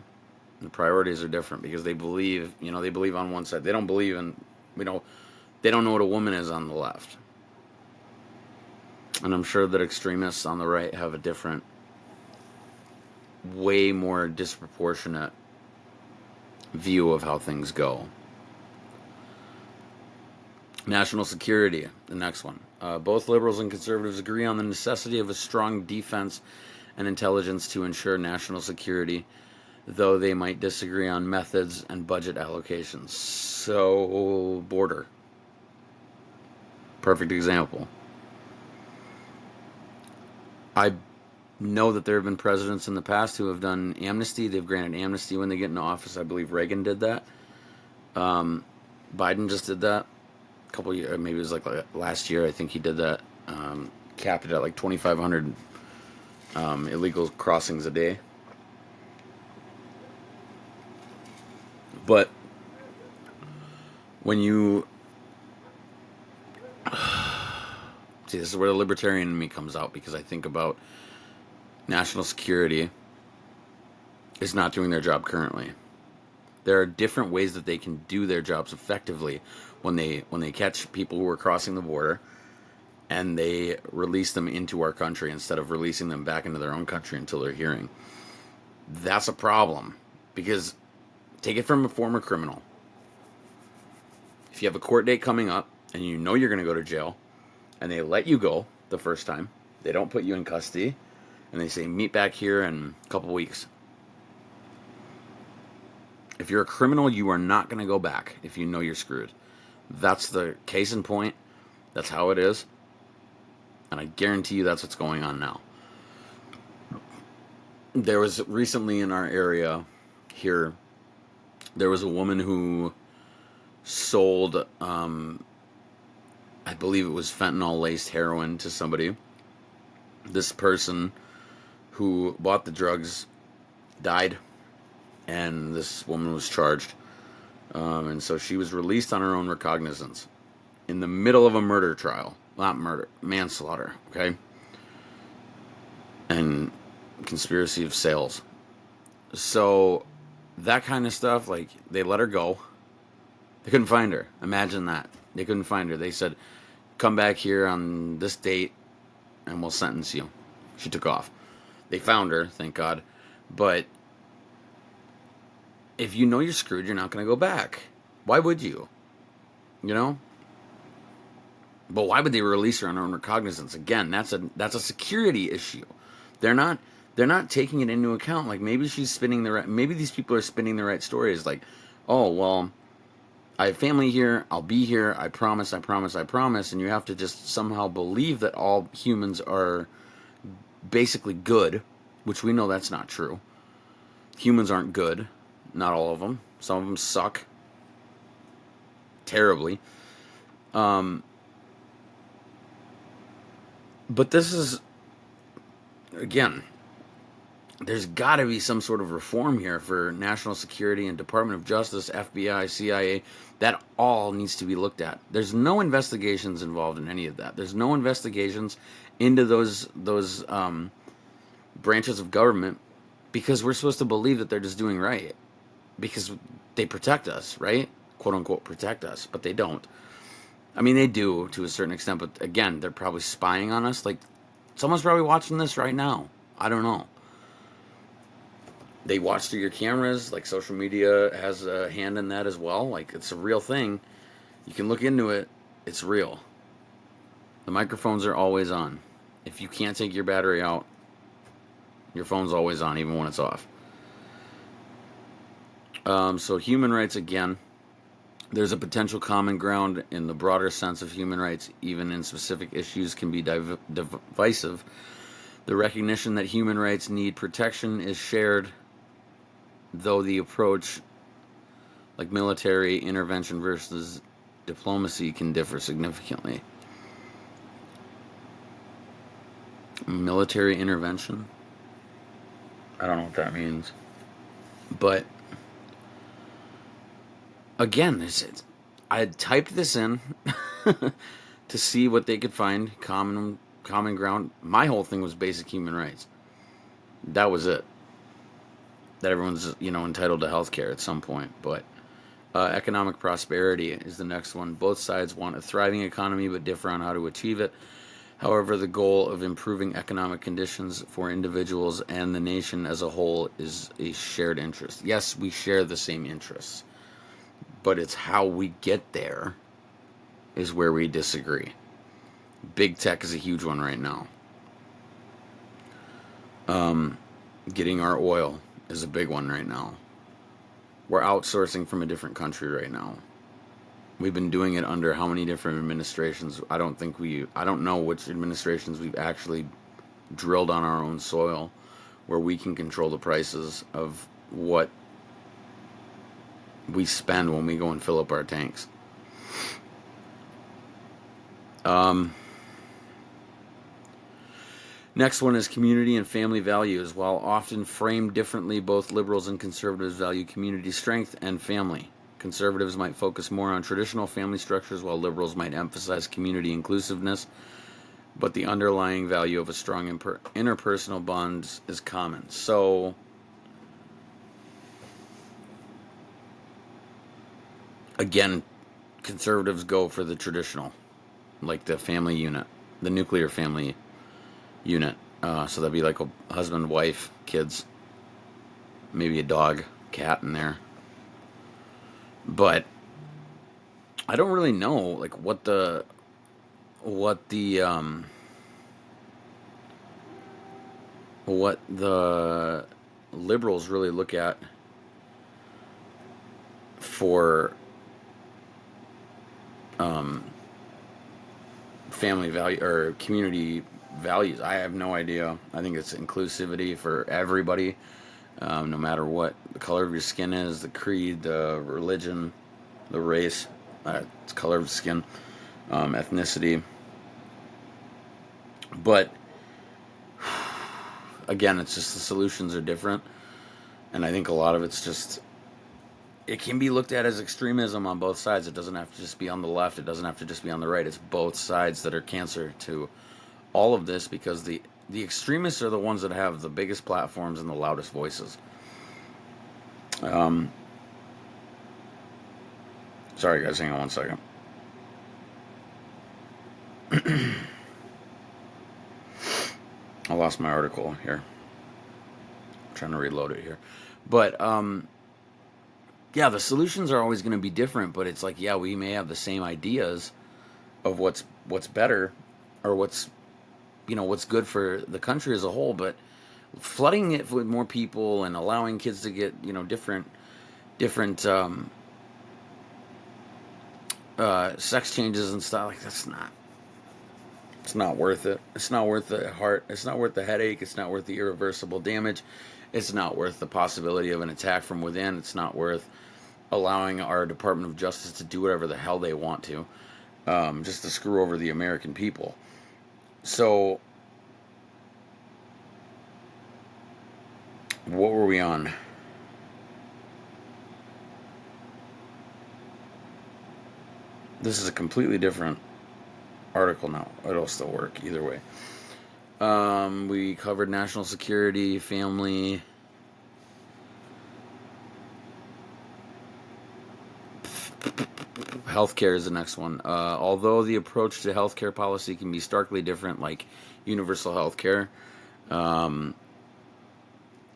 The priorities are different because they believe on one side. They don't believe in, they don't know what a woman is on the left. And I'm sure that extremists on the right have a different, way more disproportionate view of how things go. National security, the next one. Both liberals and conservatives agree on the necessity of a strong defense and intelligence to ensure national security, though they might disagree on methods and budget allocations. So, border. Perfect example. I know that there have been presidents in the past who have done amnesty. They've granted amnesty when they get into office. I believe Reagan did that. Biden just did that a couple of years, maybe it was like last year. I think he did that. Capped it at like 2,500 illegal crossings a day. But when you see, this is where the libertarian in me comes out, because I think about national security is not doing their job currently. There are different ways that they can do their jobs effectively when they catch people who are crossing the border and they release them into our country instead of releasing them back into their own country until they're hearing. That's a problem, because take it from a former criminal. If you have a court date coming up and you know you're going to go to jail and they let you go the first time, they don't put you in custody, and they say meet back here in a couple weeks. If you're a criminal, you are not going to go back if you know you're screwed. That's the case in point. That's how it is. And I guarantee you that's what's going on now. There was recently in our area here, there was a woman who sold, I believe it was fentanyl-laced heroin to somebody. This person who bought the drugs died, and this woman was charged. And so she was released on her own recognizance in the middle of a murder trial. Not murder, manslaughter, okay? And conspiracy of sales. So that kind of stuff, like, they let her go. They couldn't find her. Imagine that. They couldn't find her. They said, come back here on this date and we'll sentence you. She took off. They found her, thank God. But if you know you're screwed, you're not going to go back. Why would you? You know? But why would they release her on her own recognizance? Again, that's a security issue. They're not taking it into account. Like, maybe maybe these people are spinning the right stories. Like, oh, well, I have family here, I'll be here, I promise, and you have to just somehow believe that all humans are basically good, which we know that's not true. Humans aren't good. Not all of them. Some of them suck terribly. But this is, again, there's got to be some sort of reform here for national security and Department of Justice, FBI, CIA. That all needs to be looked at. There's no investigations involved in any of that. There's no investigations into those branches of government, because we're supposed to believe that they're just doing right, because they protect us, right? Quote unquote protect us, but they don't. I mean, they do to a certain extent, but again, they're probably spying on us. Like, someone's probably watching this right now. I don't know. They watch through your cameras. Like social media has a hand in that as well. Like it's a real thing. You can look into it. It's real. The microphones are always on. If you can't take your battery out, your phone's always on, even when it's off. So human rights again. There's a potential common ground in the broader sense of human rights, even in specific issues, can be divisive. The recognition that human rights need protection is shared, though the approach, like military intervention versus diplomacy, can differ significantly. Military intervention? I don't know what that means. But again, I typed this in to see what they could find common ground. My whole thing was basic human rights. That was it. That everyone's entitled to health care at some point. But economic prosperity is the next one. Both sides want a thriving economy but differ on how to achieve it. However, the goal of improving economic conditions for individuals and the nation as a whole is a shared interest. Yes, we share the same interests, but it's how we get there is where we disagree. Big tech is a huge one right now. Getting our oil is a big one right now. We're outsourcing from a different country right now. We've been doing it under how many different administrations? I don't know which administrations we've actually drilled on our own soil where we can control the prices of what we spend when we go and fill up our tanks. Next one is community and family values. While often framed differently, both liberals and conservatives value community strength and family. Conservatives might focus more on traditional family structures, while liberals might emphasize community inclusiveness, but the underlying value of a strong interpersonal bond is common. So, again, conservatives go for the traditional, like the family unit, the nuclear family unit. So that'd be like a husband, wife, kids, maybe a dog, cat in there. But I don't really know like what the liberals really look at for family value or community values. I have no idea. I think it's inclusivity for everybody, no matter what the color of your skin is, the creed, the religion, the race, color of skin, ethnicity. But again, it's just the solutions are different, and I think a lot of it's just it can be looked at as extremism on both sides. It doesn't have to just be on the left. It doesn't have to just be on the right. It's both sides that are cancer to all of this because the extremists are the ones that have the biggest platforms and the loudest voices. Sorry guys, hang on one second. I lost my article here. I'm trying to reload it here. But yeah, the solutions are always going to be different, but it's like, yeah, we may have the same ideas of what's better or what's good for the country as a whole, but flooding it with more people and allowing kids to get, different sex changes and stuff, like it's not worth it. It's not worth the heart. It's not worth the headache. It's not worth the irreversible damage. It's not worth the possibility of an attack from within. It's not worth allowing our Department of Justice to do whatever the hell they want to, just to screw over the American people. So, what were we on? This is a completely different article now. It'll still work either way. We covered national security, family. Healthcare is the next one. Although the approach to healthcare policy can be starkly different, like universal healthcare,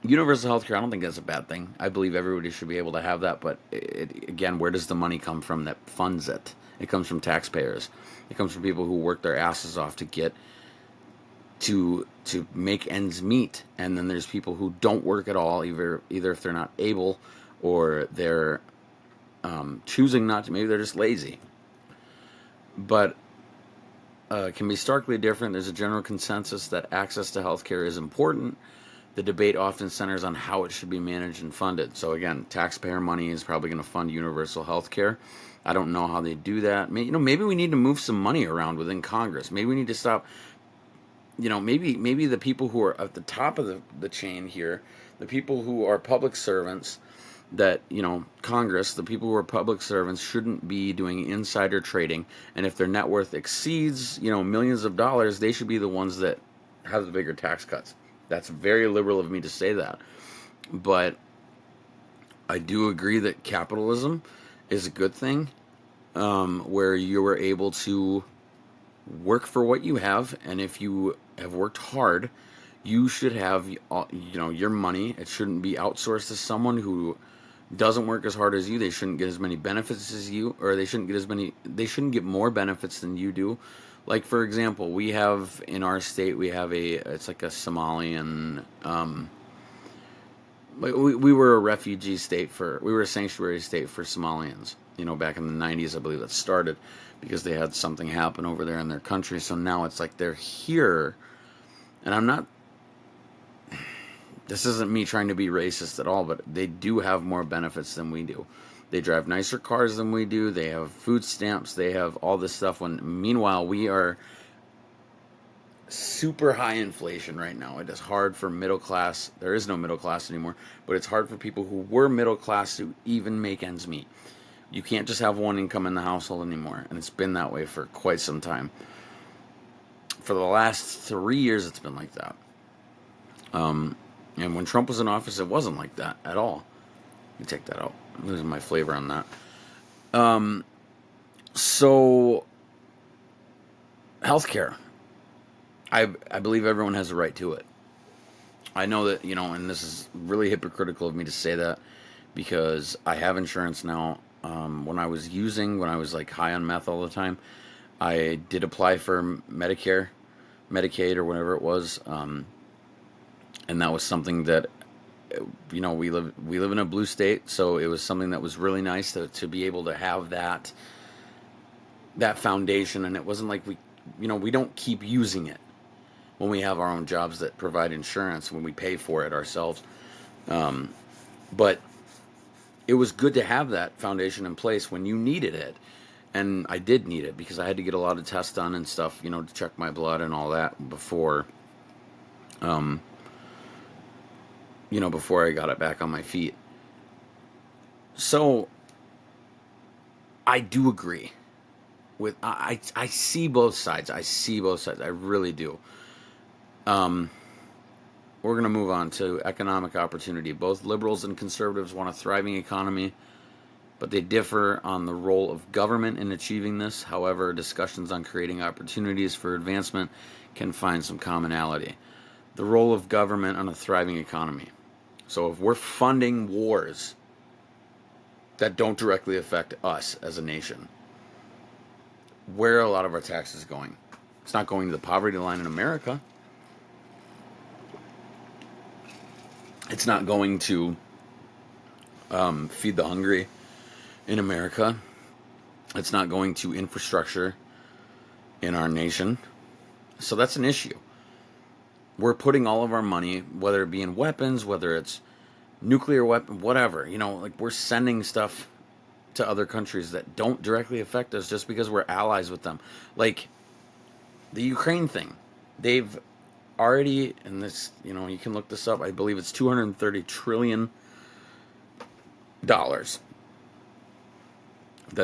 Universal health care, I don't think that's a bad thing. I believe everybody should be able to have that, but again, where does the money come from that funds it? It comes from taxpayers. It comes from people who work their asses off to get to make ends meet, and then there's people who don't work at all, either if they're not able or they're choosing not to. Maybe they're just lazy. But it can be starkly different. There's a general consensus that access to healthcare is important. The debate often centers on how it should be managed and funded. So again, taxpayer money is probably going to fund universal health care. I don't know how they do that. Maybe we need to move some money around within Congress. Maybe we need to stop. Maybe the people who are at the top of the chain here, the people who are public servants, that Congress, the people who are public servants, shouldn't be doing insider trading. And if their net worth exceeds millions of dollars, they should be the ones that have the bigger tax cuts. That's very liberal of me to say that. But I do agree that capitalism is a good thing, where you are able to work for what you have, and if you have worked hard, you should have your money. It shouldn't be outsourced to someone who doesn't work as hard as you. They shouldn't get as many benefits as you, or they shouldn't get more benefits than you do. Like, for example, we have in our state, it's like a Somalian, we were a refugee state we were a sanctuary state for Somalians, back in the 90s, I believe that started because they had something happen over there in their country. So now it's like they're here, and this isn't me trying to be racist at all, but they do have more benefits than we do. They drive nicer cars than we do. They have food stamps. They have all this stuff. Meanwhile, we are super high inflation right now. It is hard for middle class. There is no middle class anymore, but it's hard for people who were middle class to even make ends meet. You can't just have one income in the household anymore, and it's been that way for quite some time. For the last 3 years, it's been like that. And when Trump was in office, it wasn't like that at all. Let me take that out. I'm losing my flavor on that. So, healthcare. I believe everyone has a right to it. I know that, and this is really hypocritical of me to say that, because I have insurance now. When I was like high on meth all the time, I did apply for Medicare, Medicaid, or whatever it was. And that was something that, we live in a blue state, so it was something that was really nice to be able to have that foundation. And it wasn't like we don't keep using it when we have our own jobs that provide insurance, when we pay for it ourselves. But it was good to have that foundation in place when you needed it. And I did need it because I had to get a lot of tests done and stuff, to check my blood and all that before I got it back on my feet. So I do agree with, I see both sides. I really do. We're going to move on to economic opportunity. Both liberals and conservatives want a thriving economy, but they differ on the role of government in achieving this. However, discussions on creating opportunities for advancement can find some commonality. The role of government on a thriving economy. So if we're funding wars that don't directly affect us as a nation, where are a lot of our taxes going? It's not going to the poverty line in America. It's not going to feed the hungry in America. It's not going to infrastructure in our nation. So that's an issue. We're putting all of our money, whether it be in weapons, whether it's nuclear weapon, whatever, we're sending stuff to other countries that don't directly affect us just because we're allies with them. Like the Ukraine thing. They've already, and this, you can look this up, I believe it's $230 trillion that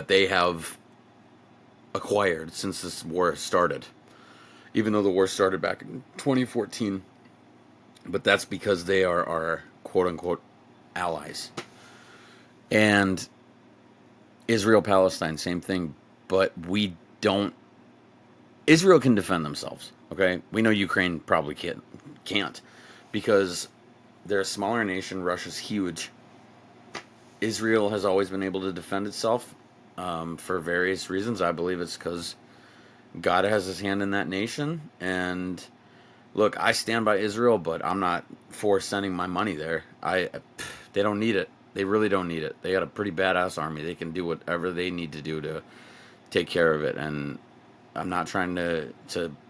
they have acquired since this war started. Even though the war started back in 2014. But that's because they are our quote-unquote allies. And Israel-Palestine, same thing. But we don't... Israel can defend themselves, okay? We know Ukraine probably can't. Because They're a smaller nation. Russia's huge. Israel has always been able to defend itself for various reasons. I believe it's because God has his hand in that nation. And look, I stand by Israel, but I'm not for sending my money there. They don't need it. They really don't need it. They got a pretty badass army. They can do whatever they need to do to take care of it. And I'm not trying to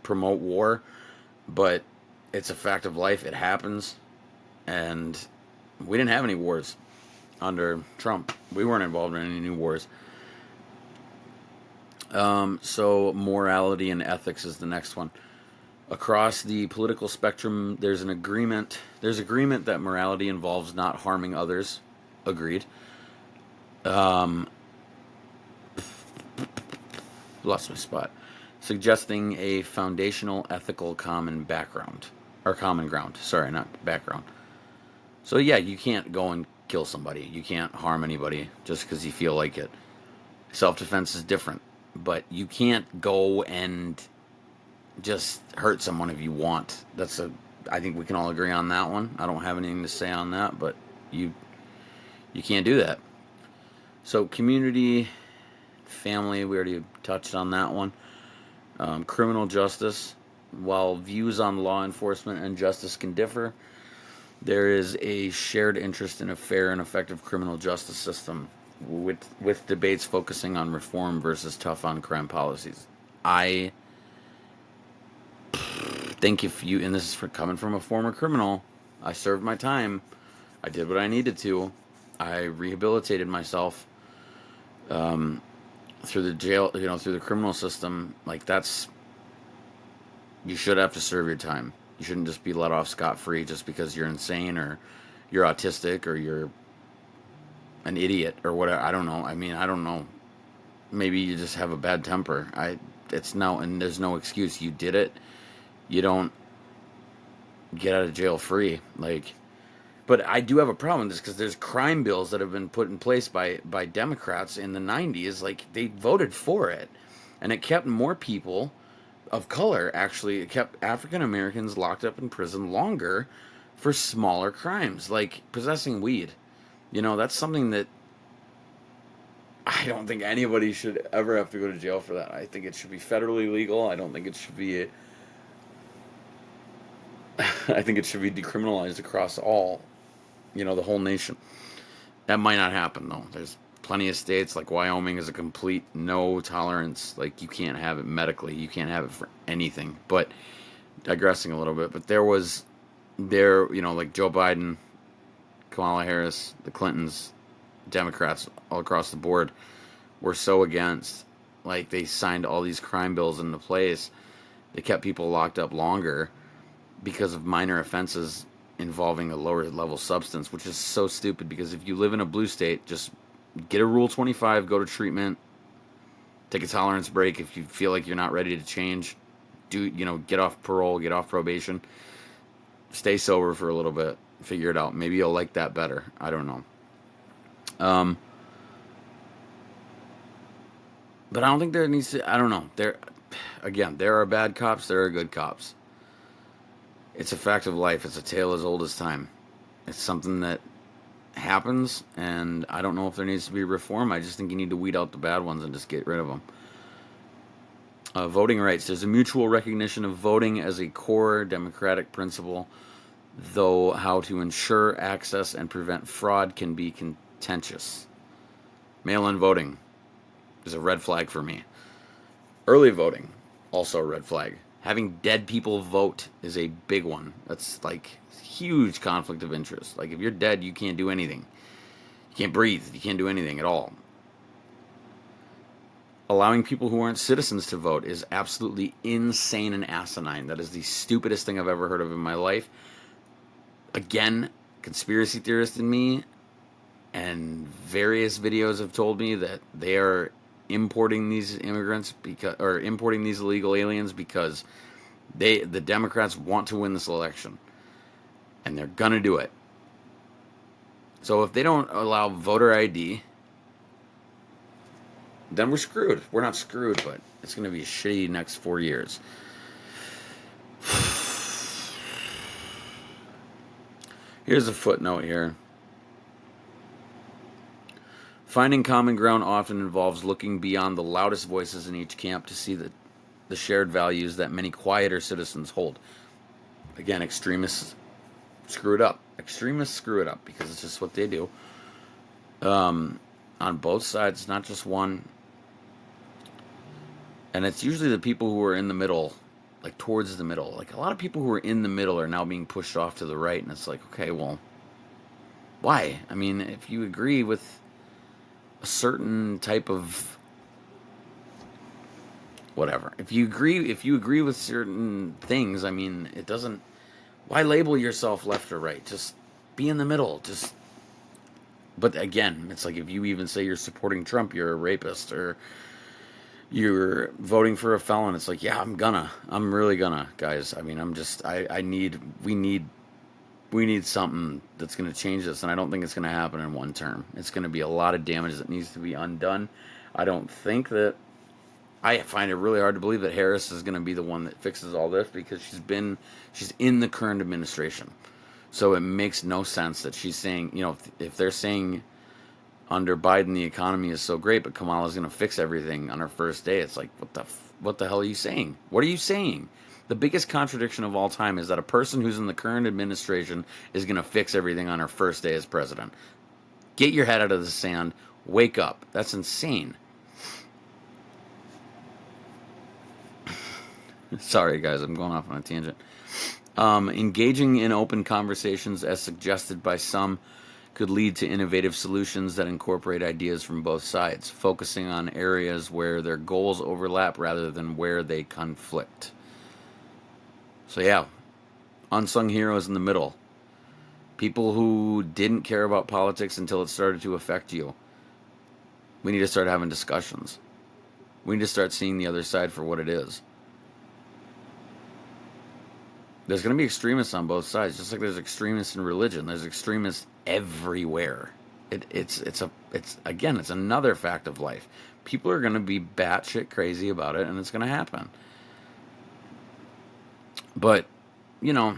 promote war, but it's a fact of life. It happens. And we didn't have any wars under Trump. We weren't involved in any new wars. So morality and ethics is the next one. Across the political spectrum, there's an agreement. There's agreement that morality involves not harming others. Agreed. Lost my spot. Suggesting a foundational ethical common background. Or common ground. Sorry, not background. So yeah, you can't go and kill somebody. You can't harm anybody just because you feel like it. Self-defense is different. But you can't go and just hurt someone if you want. I think we can all agree on that one. I don't have anything to say on that, but you can't do that. So community, family, we already touched on that one. Criminal justice, while views on law enforcement and justice can differ, there is a shared interest in a fair and effective criminal justice system, with debates focusing on reform versus tough on crime policies. I think and this is coming from a former criminal, I served my time, I did what I needed to, I rehabilitated myself through the jail, through the criminal system. Like, you should have to serve your time. You shouldn't just be let off scot-free just because you're insane or you're autistic or you're an idiot or whatever. I don't know. I mean, I don't know. Maybe you just have a bad temper. And there's no excuse. You did it. You don't get out of jail free. But I do have a problem with this because there's crime bills that have been put in place by Democrats in the 90s. Like, they voted for it, and it kept more people of color, actually. It kept African Americans locked up in prison longer for smaller crimes, like possessing weed. That's something that I don't think anybody should ever have to go to jail for that. I think it should be federally legal. I don't think it should be I think it should be decriminalized across the whole nation. That might not happen, though. There's plenty of states, like Wyoming, is a complete no tolerance. Like, you can't have it medically. You can't have it for anything. But, digressing a little bit, but like Joe Biden, Kamala Harris, the Clintons, Democrats all across the board were so against. Like, they signed all these crime bills into place. They kept people locked up longer because of minor offenses involving a lower level substance, which is so stupid, because if you live in a blue state, just get a Rule 25, go to treatment, take a tolerance break if you feel like you're not ready to change, get off parole, get off probation, stay sober for a little bit, figure it out. Maybe you'll like that better. I don't know. But I don't think there needs to, I don't know. There are bad cops, there are good cops. It's a fact of life. It's a tale as old as time. It's something that happens, and I don't know if there needs to be reform. I just think you need to weed out the bad ones and just get rid of them. Voting rights. There's a mutual recognition of voting as a core democratic principle, though how to ensure access and prevent fraud can be contentious. Mail-in voting is a red flag for me. Early voting, also a red flag. Having dead people vote is a big one. That's like huge conflict of interest. Like, if you're dead, you can't do anything. You can't breathe. You can't do anything at all. Allowing people who aren't citizens to vote is absolutely insane and asinine. That is the stupidest thing I've ever heard of in my life. Again, conspiracy theorist in me and various videos have told me that they are importing these importing these illegal aliens because the Democrats want to win this election, and they're gonna do it. So if they don't allow voter ID, then we're screwed. We're not screwed, but it's gonna be a shitty next 4 years. Here's a footnote here. Finding common ground often involves looking beyond the loudest voices in each camp to see the shared values that many quieter citizens hold. Again, extremists screw it up. Extremists screw it up because it's just what they do. On both sides, not just one. And it's usually the people who are in the middle, like towards the middle. Like a lot of people who are in the middle are now being pushed off to the right, and it's like, okay, well, why? I mean, if you agree with a certain type of whatever, if you agree with certain things, I mean, it doesn't. Why label yourself left or right? Just be in the middle. Just. But again, it's like if you even say you're supporting Trump, you're a rapist, or you're voting for a felon. It's like, yeah, I'm really gonna, guys. I mean, we need something that's gonna change this, and I don't think it's gonna happen in one term. It's gonna be a lot of damage that needs to be undone. I don't think that. I find it really hard to believe that Harris is going to be the one that fixes all this because she's in the current administration. So it makes no sense that she's saying, if they're saying under Biden the economy is so great, but Kamala's going to fix everything on her first day, it's like, what the hell are you saying? What are you saying? The biggest contradiction of all time is that a person who's in the current administration is going to fix everything on her first day as president. Get your head out of the sand. Wake up. That's insane. Sorry, guys, I'm going off on a tangent. Engaging in open conversations, as suggested by some, could lead to innovative solutions that incorporate ideas from both sides, focusing on areas where their goals overlap rather than where they conflict. So yeah, unsung heroes in the middle. People who didn't care about politics until it started to affect you. We need to start having discussions. We need to start seeing the other side for what it is. There's going to be extremists on both sides, just like there's extremists in religion. There's extremists everywhere. It's another fact of life. People are going to be batshit crazy about it, and it's going to happen. But, yeah.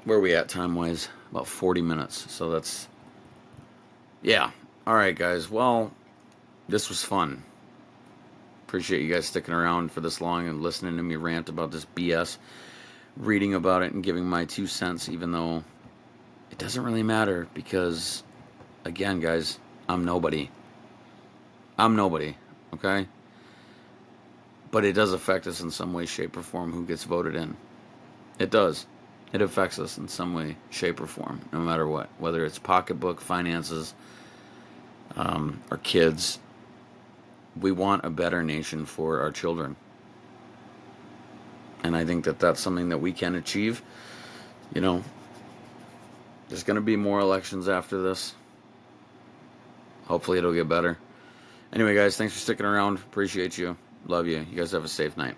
Where are we at time-wise? About 40 minutes. So that's, yeah. All right, guys. Well, this was fun. Appreciate you guys sticking around for this long and listening to me rant about this BS, reading about it and giving my 2 cents, even though it doesn't really matter because, again, guys, I'm nobody. Okay? But it does affect us in some way, shape, or form who gets voted in. It does. It affects us in some way, shape, or form, no matter what. Whether it's pocketbook, finances, our kids. We want a better nation for our children. And I think that that's something that we can achieve. There's going to be more elections after this. Hopefully it'll get better. Anyway, guys, thanks for sticking around. Appreciate you. Love you. You guys have a safe night.